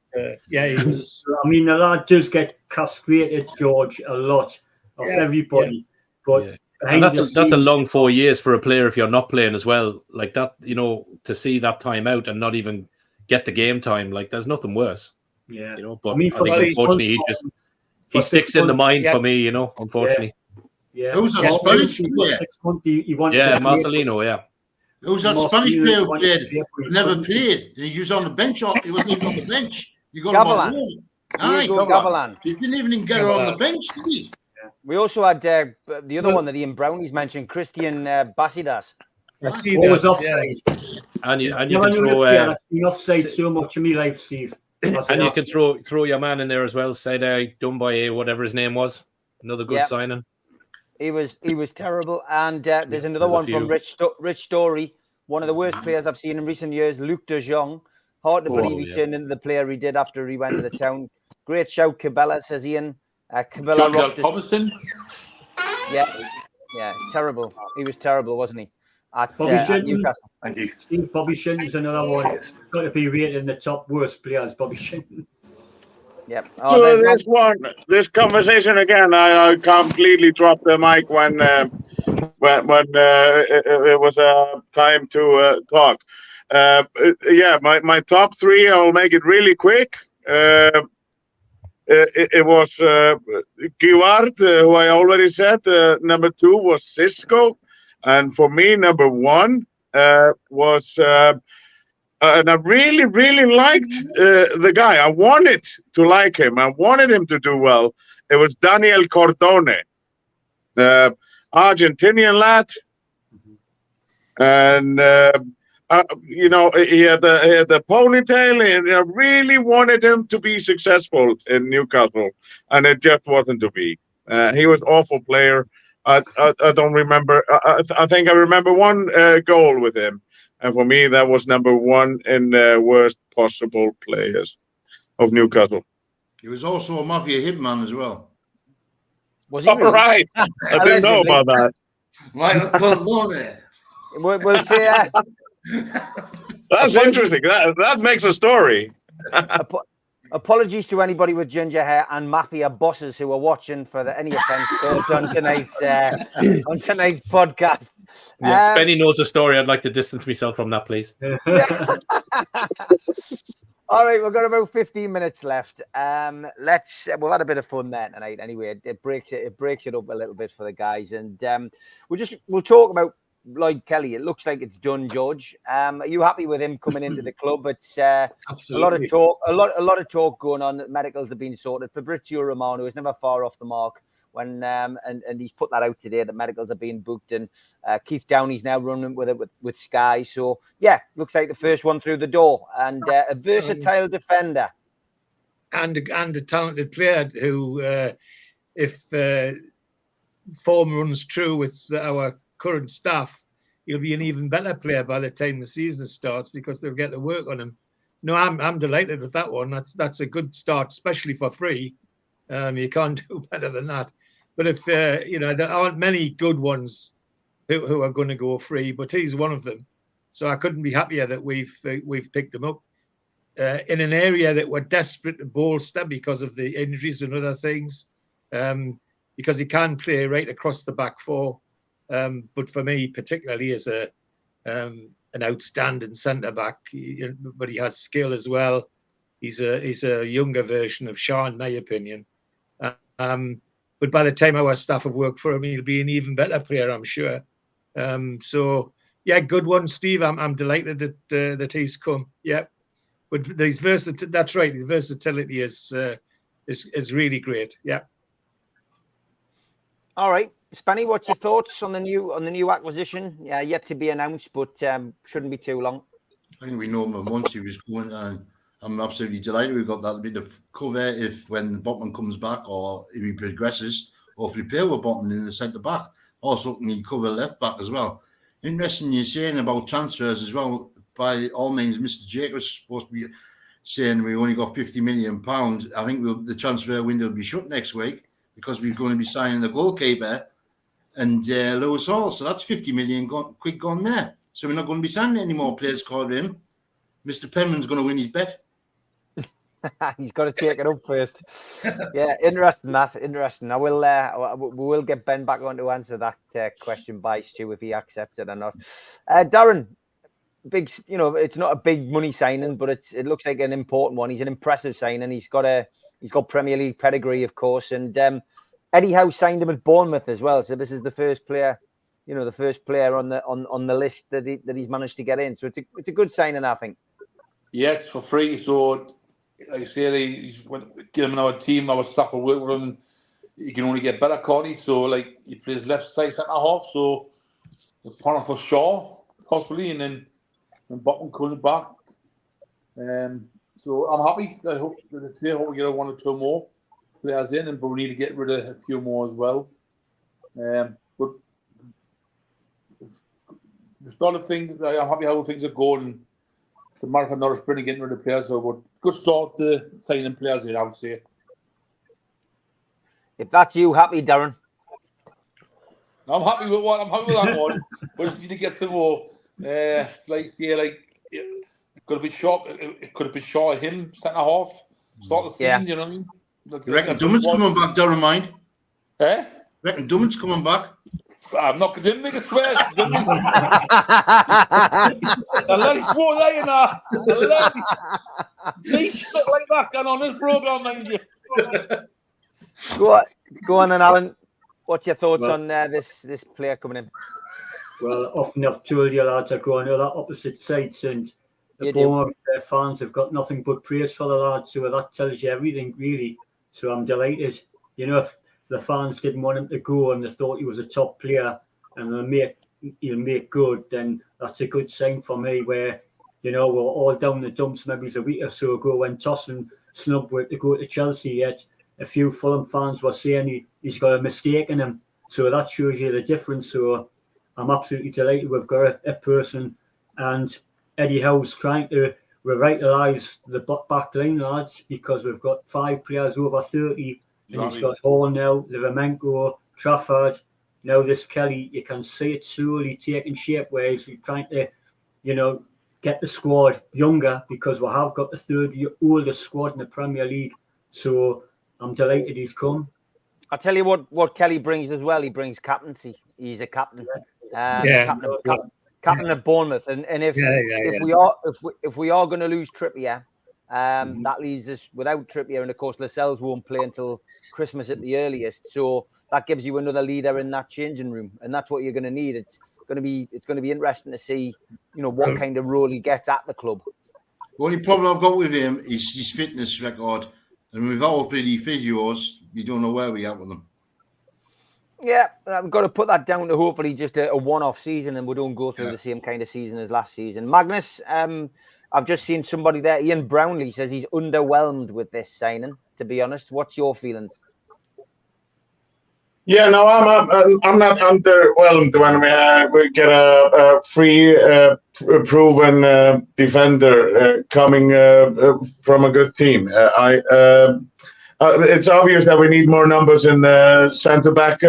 he was. I mean, the lad does get castrated, George, a lot of everybody. But and that's a long 4 years for a player if you're not playing as well. Like that, to see that time out and not even get the game time, like there's nothing worse. Yeah. But I think unfortunately he sticks in the mind for me, unfortunately. Yeah. Who's that Spanish player? Marcelino, yeah. Who's that Spanish player who played? Never played. He was on the bench. He wasn't even on the bench. You got Gavilan. Gavilan. He didn't even get her on the bench, did he? We also had the other one that Ian Brownie's mentioned, Christian Basidas. Always offside. And you can throw offside so much in my life, Steve. And you can throw your man in there as well, Saidai Dumbaye, whatever his name was. Another good signing. He was terrible. And there's another one from Rich Story, one of the worst players I've seen in recent years, Luc de Jong. Hard to believe he turned into the player he did after he went to the town. Great shout, Cabella, says Ian. Cabella Thomason. Yeah, terrible. He was terrible, wasn't he? At Newcastle. Thank you. Steve, Bobby Shinton's another one. Got to be rated in the top worst players, Bobby Shinton. Yep. So this conversation again, I completely dropped the mic when it was time to talk. My top three, I'll make it really quick. It was Guard, who I already said. Number 2 was Cisco. And for me, number 1 was and I really, really liked the guy. I wanted to like him. I wanted him to do well. It was Daniel Cordone, Argentinian lad, and you know, he had the ponytail, and I really wanted him to be successful in Newcastle, and it just wasn't to be. He was awful player. I don't remember. I think I remember one goal with him, and for me that was number one in the worst possible players of Newcastle. He was also a mafia hitman as well. Was he? All Really? right, I didn't know about that. We'll see. That's interesting. That makes a story. Apologies to anybody with ginger hair and mafia bosses who are watching for any offence on tonight's podcast. Yeah, Spenny knows the story. I'd like to distance myself from that, please. All right, we've got about 15 minutes left. We've had a bit of fun there tonight. Anyway, it breaks it up a little bit for the guys, and we'll talk about Lloyd Kelly. It looks like it's done, George. Are you happy with him coming into the club? It's a lot of talk going on that medicals have been sorted. Fabrizio Romano is never far off the mark when and he's put that out today that medicals are being booked, and Keith Downey's now running with it with Sky. So yeah, looks like the first one through the door, and a versatile defender and a talented player who, if form runs true with our current staff, he'll be an even better player by the time the season starts because they'll get to work on him. No, I'm delighted with that one. That's a good start, especially for free. You can't do better than that. But if there aren't many good ones who are going to go free, but he's one of them. So I couldn't be happier that we've picked him up in an area that we're desperate to bolster because of the injuries and other things. Because he can play right across the back four. But for me, particularly as an outstanding centre back, but he has skill as well. He's a younger version of Sean, in my opinion. But by the time our staff have worked for him, he'll be an even better player, I'm sure. So yeah, good one, Steve. I'm delighted that he's come. Yeah, but that's right. His versatility is really great. Yeah. All right, Spenny, what's your thoughts on the new acquisition? Yeah, yet to be announced, but shouldn't be too long. I think we know him once he was going, and I'm absolutely delighted we've got that bit of cover if when Botman comes back or if he progresses, or if we play with Botman in the centre back. Also, can he cover left back as well? Interesting you're saying about transfers as well. By all means, Mr. Jacobs supposed to be saying we only got £50 million. I think the transfer window will be shut next week, because we're going to be signing the goalkeeper and Lewis Hall. So that's 50 million gone there. So we're not going to be signing any more players called him. Mr. Penman's going to win his bet. He's got to take it up first. Yeah, interesting. I we will get Ben back on to answer that question by Stu if he accepts it or not. Darren, big, it's not a big money signing, but it looks like an important one. He's an impressive signing. He's got Premier League pedigree, of course, and Eddie Howe signed him at Bournemouth as well. So this is the first player, on the list that he's managed to get in. So it's a good signing, I think. Yes, for free. So, like I say, he's get him in our team. Our staff will work with him. He can only get better quality. So, like, he plays left side centre half. So, the partner for Shaw, possibly, and then Botman comes back. So I'm happy. I hope we get one or two more players in, but we need to get rid of a few more as well. But the sort of thing, I'm happy how things are going. It's a marathon, not a sprint, getting rid of players. So, but good start to signing players in, I would say. If that's you, happy, Darren. I'm happy with that one. But just need to get some more. Could have been short. It could have been short of him, centre half. Start the season, you know what I mean? You reckon Dummett's coming back, Darren, mind? Eh? Reckon Dummett's coming back? I'm not going to make a swear. Let it go there, you know. Please stuff like that going on this programme, mind you. Go on then, Alan. What's your thoughts on this player coming in? Well, often I've told you lads are going to the opposite sides, and the Bournemouth fans have got nothing but praise for the lad. So that tells you everything, really. So I'm delighted. You know, if the fans didn't want him to go and they thought he was a top player and he'll make good, then that's a good sign for me. Where, you know, we're all down the dumps maybe a week or so ago when Tosun snubbed to go to Chelsea. Yet a few Fulham fans were saying he's got a mistake in him. So that shows you the difference. So I'm absolutely delighted we've got a person, and Eddie Howe's trying to revitalise the back line, lads, because we've got 5 players over 30. And he's got Hall now, Livermenko, Trafford, now this Kelly. You can see it slowly taking shape where he's trying to, you know, get the squad younger, because we have got the 3rd oldest squad in the Premier League. So I'm delighted he's come. I'll tell you what Kelly brings as well. He brings captaincy. He's a captain. Captain of Bournemouth. And if we are going to lose Trippier, that leaves us without Trippier, and of course Lascelles won't play until Christmas at the earliest. So that gives you another leader in that changing room, and that's what you're going to need. It's going to be interesting to see, you know, what kind of role he gets at the club. The only problem I've got with him is his fitness record, and without our bloody physios, you don't know where we are with them. Yeah, I've got to put that down to hopefully just a one-off season, and we don't go through the same kind of season as last season. Magnus, I've just seen somebody there. Ian Brownlee says he's underwhelmed with this signing. To be honest, what's your feelings? Yeah, no, I'm not underwhelmed when we get a free, proven defender coming from a good team. It's obvious that we need more numbers in the centre-back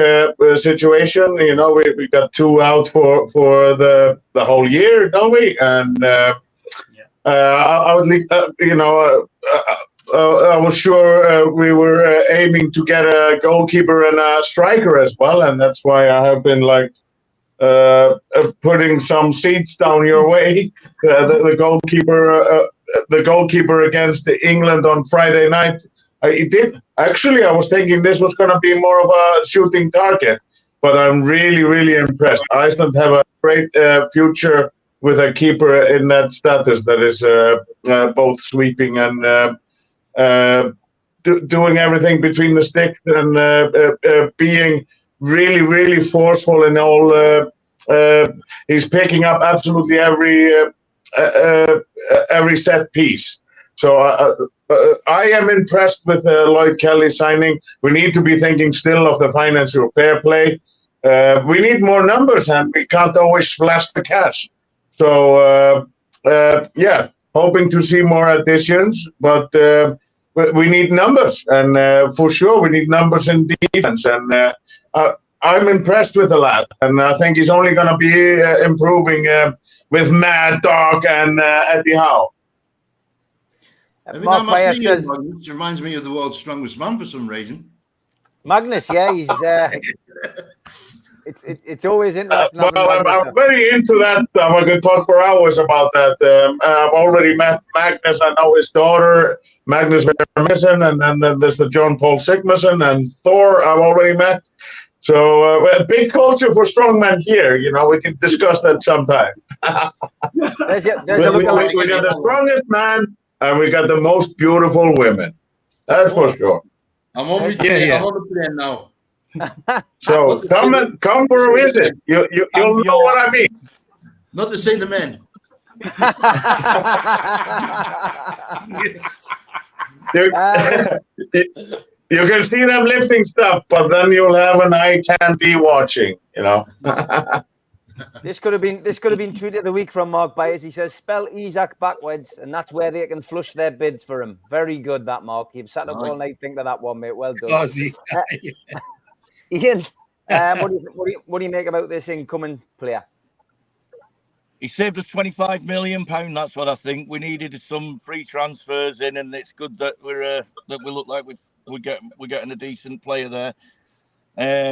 situation. You know, we got 2 out for the whole year, don't we? And I would, I was sure we were aiming to get a goalkeeper and a striker as well, and that's why I have been putting some seeds down your way. The goalkeeper against England on Friday night. I was thinking this was going to be more of a shooting target, but I'm really, really impressed. Iceland have a great future with a keeper in that status that is both sweeping and doing everything between the sticks and being really, really forceful in all. He's picking up absolutely every set piece. So I am impressed with Lloyd Kelly signing. We need to be thinking still of the financial fair play. We need more numbers, and we can't always splash the cash. So, hoping to see more additions, but we need numbers, and for sure we need numbers in defense. And I'm impressed with the lad, and I think he's only going to be improving with Mad Dog and Eddie Howe. Mark Bayer says, it reminds me of the world's strongest man for some reason. Magnus, yeah, he's. It's always interesting. I'm very into that. I could talk for hours about that. I've already met Magnus. I know his daughter, Magnus Vermissen, and then there's the John Paul Sigmarsson and Thor I've already met. So a big culture for strongmen here. You know, we can discuss that sometime. We got the strongest man, and we got the most beautiful women. That's for sure. I'm on the plane now. So come for a visit. You'll know what I mean. Not to say the men. You can see them lifting stuff, but then you'll have an eye candy watching. You know. This could have been tweet of the week from Mark Byers. He says, spell Isaac backwards, and that's where they can flush their bids for him. Very good, that, Mark. You've sat up all night thinking of that one, mate. Well done. Ian, what do you make about this incoming player? He saved us £25 million. That's what I think. We needed some free transfers in, and it's good that we look like we're getting a decent player there. I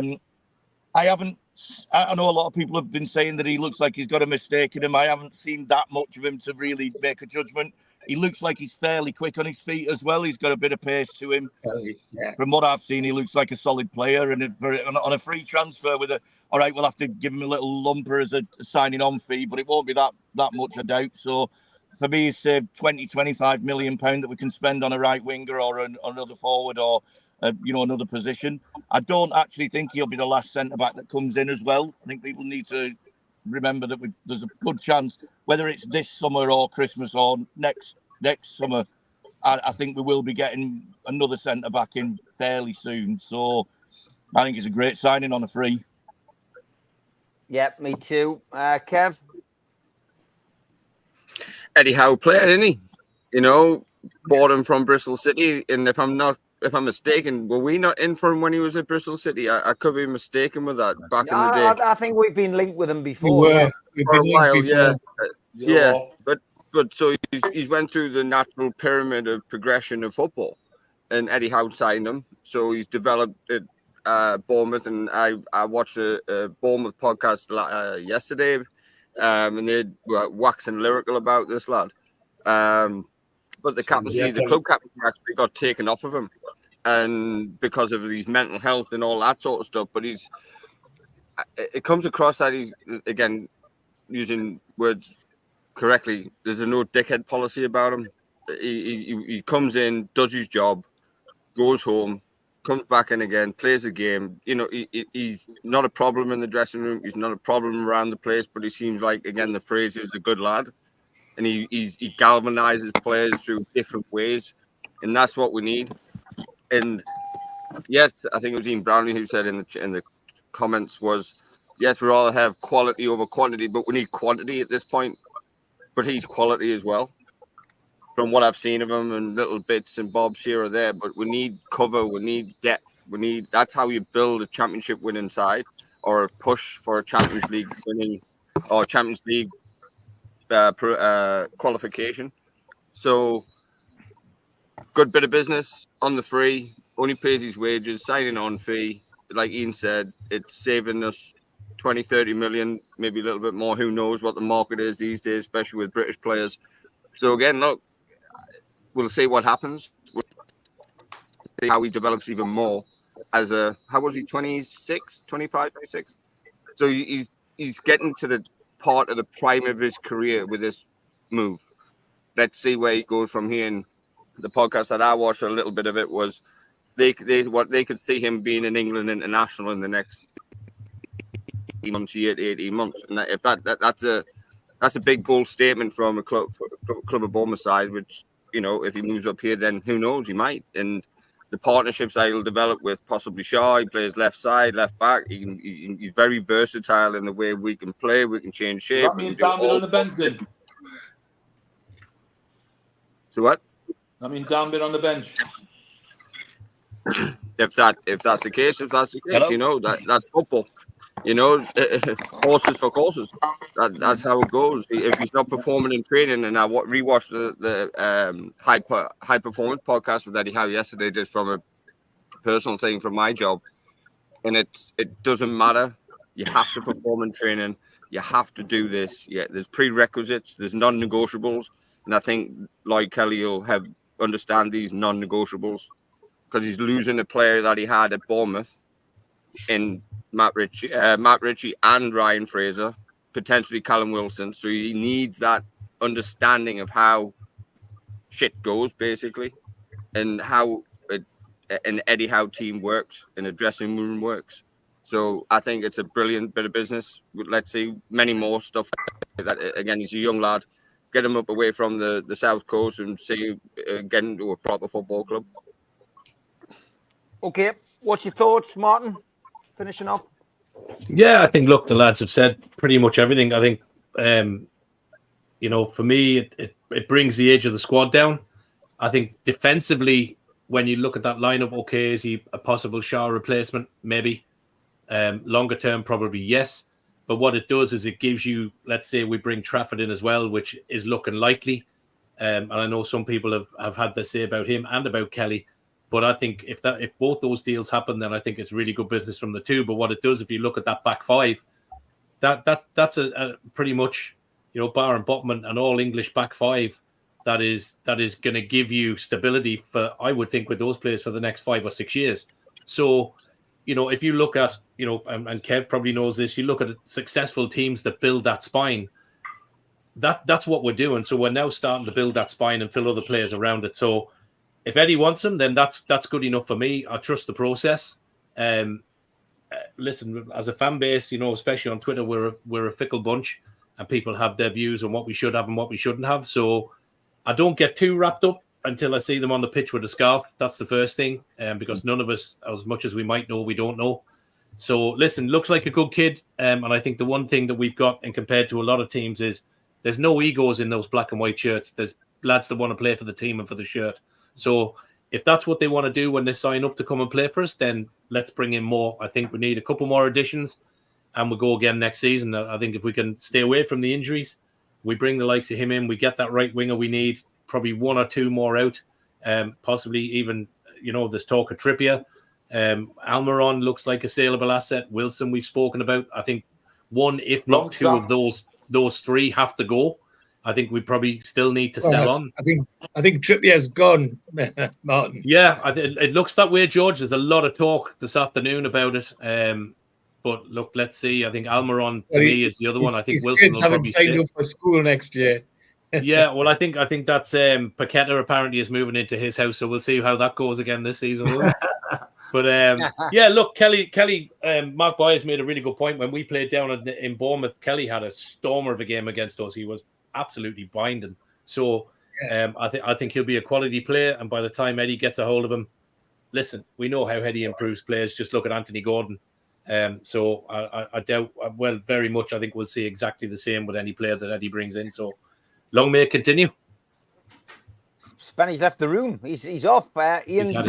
know a lot of people have been saying that he looks like he's got a mistake in him. I haven't seen that much of him to really make a judgment. He looks like he's fairly quick on his feet as well. He's got a bit of pace to him. Yeah. From what I've seen, he looks like a solid player. And on a free transfer all right, we'll have to give him a little lumper as a signing on fee, but it won't be that much, I doubt. So for me, he's saved 20-25 million pound that we can spend on a right winger or another forward or another position. I don't actually think he'll be the last centre back that comes in as well. I think people need to remember that there's a good chance, whether it's this summer or Christmas or next summer, I think we will be getting another centre back in fairly soon. So I think it's a great signing on a free. Yep, me too. Kev? Eddie Howe player, isn't he? Bought him from Bristol City, and if I'm mistaken, were we not in for him when he was at Bristol City? I could be mistaken with that back in the day. I think we've been linked with him before. We were. We've For a been while, linked before. yeah. But so he's went through the natural pyramid of progression of football, and Eddie Howe signed him. So he's developed at Bournemouth, and I watched a Bournemouth podcast yesterday, and they were waxing lyrical about this lad. But the captaincy, the club captaincy actually got taken off of him, and because of his mental health and all that sort of stuff. But it comes across that he's, again, using words correctly, there's a no dickhead policy about him. He comes in, does his job, goes home, comes back in again, plays a game. He's not a problem in the dressing room. He's not a problem around the place, but he seems like, again, the phrase is a good lad. And he galvanizes players through different ways. And that's what we need. And yes, I think it was Ian Brownlee who said in the comments was, yes, we'd rather have quality over quantity, but we need quantity at this point. But he's quality as well, from what I've seen of him and little bits and bobs here or there. But we need cover, we need depth, that's how you build a championship winning side or a push for a Champions League winning or Champions League qualification. So good bit of business on the free, only pays his wages, signing on fee. Like Ian said, it's saving us 20-30 million, maybe a little bit more. Who knows what the market is these days, especially with British players. So again, look, we'll see what happens. We'll see how he develops even more as how was he, 26, 25, 26? So he's getting to the part of the prime of his career with this move. Let's see where he goes from here. And the podcast that I watched, a little bit of it was they could see him being in England international in the next months, year to 18 months. And if that's a big bold statement from a club of Bournemouth side, which, if he moves up here, then who knows, he might. And the partnerships that he'll develop with possibly Shaw, he plays left side, left back. He's very versatile in the way we can play. We can change shape. That means down bit on the bench then. So what? I mean, down bit on the bench. If that's the case, Hello? that's football. Horses for courses. That's how it goes. If he's not performing in training, and I rewatched the high performance podcast with Eddie Howe yesterday, just from a personal thing from my job, and it doesn't matter. You have to perform in training. You have to do this. Yeah, there's prerequisites. There's non-negotiables, and I think Lloyd Kelly will understand these non-negotiables because he's losing a player that he had at Bournemouth in Matt Ritchie and Ryan Fraser, potentially Callum Wilson. So he needs that understanding of how shit goes, basically, and how an Eddie Howe team works and a dressing room works. So I think it's a brilliant bit of business. Let's see many more stuff like that. Again, he's a young lad. Get him up away from the South Coast and see get into a proper football club. Okay, what's your thoughts, Martin? Finishing off. Yeah, I think, look, the lads have said pretty much everything. I think, for me, it brings the age of the squad down. I think defensively, when you look at that lineup, okay, is he a possible Shaw replacement? Maybe. Longer term, probably yes. But what it does is it gives you, let's say we bring Trafford in as well, which is looking likely. And I know some people have had their say about him and about Kelly. But I think if both those deals happen, then I think it's really good business from the two. But what it does, if you look at that back five, that's a pretty much, bar and Botman, an all English back five that is going to give you stability for, I would think, with those players for the next 5 or 6 years. So, if you look at, and Kev probably knows this, you look at successful teams that build that spine. that's what we're doing. So we're now starting to build that spine and fill other players around it. So if Eddie wants him, then that's good enough for me. I trust the process. Listen, as a fan base, especially on Twitter, we're a fickle bunch, and people have their views on what we should have and what we shouldn't have. So I don't get too wrapped up until I see them on the pitch with a scarf. That's the first thing, because none of us, as much as we might know, we don't know. So listen, looks like a good kid, and I think the one thing that we've got, and compared to a lot of teams, is there's no egos in those black and white shirts. There's lads that want to play for the team and for the shirt. So if that's what they want to do when they sign up to come and play for us, then let's bring in more. I think we need a couple more additions, and we'll go again next season. I think if we can stay away from the injuries, we bring the likes of him in, we get that right winger we need, probably one or two more out, possibly even, there's talk of Trippier. Almiron looks like a saleable asset. Wilson we've spoken about. I think one, if not two of those three have to go. I think we probably still need to sell on. I think Trippier's gone, Martin. Yeah, it looks that way, George. There's a lot of talk this afternoon about it. But look, let's see. I think Almiron to me is the other one. I think Wilson will probably signed up for school next year. Yeah, well, I think that's Paqueta apparently is moving into his house, so we'll see how that goes again this season. But yeah, look, Kelly, Mark Byers made a really good point. When we played down in Bournemouth, Kelly had a stormer of a game against us. He was absolutely binding. So I think he'll be a quality player. And by the time Eddie gets a hold of him, listen, we know how Eddie improves players. Just look at Anthony Gordon. So I doubt, well, very much, I think we'll see exactly the same with any player that Eddie brings in. So long may it continue. Spenny's left the room. He's off. Ian's It's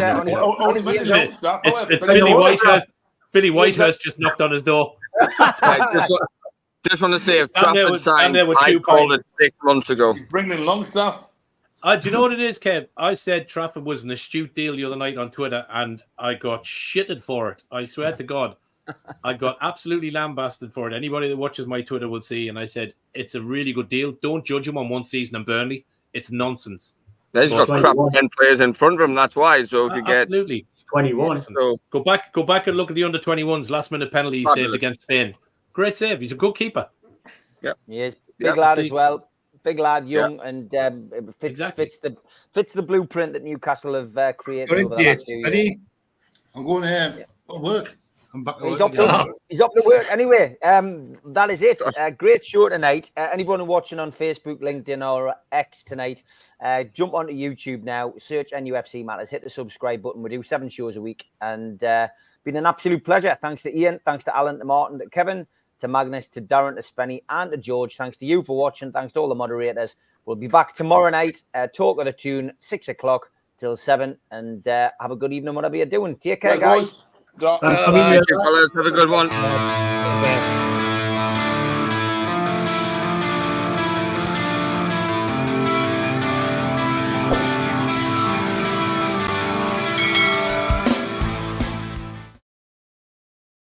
Billy Whitehurst. Billy Whitehurst just knocked on his door. Just want to say, if Trafford signed, I called it 6 months ago. He's bringing in Longstaff. Do you know what it is, Kev? I said Trafford was an astute deal the other night on Twitter, and I got shitted for it. I swear to God. I got absolutely lambasted for it. Anybody that watches my Twitter will see. And I said, it's a really good deal. Don't judge him on one season in Burnley. It's nonsense. Yeah, he's got crap 10 players in front of him. That's why. So if you get absolutely 21, so go back and look at the under 21s. Last minute penalty he saved against Spain. Great save. He's a good keeper. Yeah, he is. Big lad as well. Big lad, young, and fits the blueprint that Newcastle have created over the last few years. I'm going to work. I'm back to He's work up to work anyway. That is it. Great show tonight. Anyone watching on Facebook, LinkedIn, or X tonight, jump onto YouTube now. Search NUFC Matters. Hit the subscribe button. We do 7 shows a week, and been an absolute pleasure. Thanks to Ian. Thanks to Alan, to Martin, to Kevin, to Magnus, to Darren, to Spenny, and to George. Thanks to you for watching. Thanks to all the moderators. We'll be back tomorrow night. Talk of the tune, 6 o'clock till 7, and have a good evening. Whatever you're doing. Take care, guys. Thanks, fellas. Have a good one.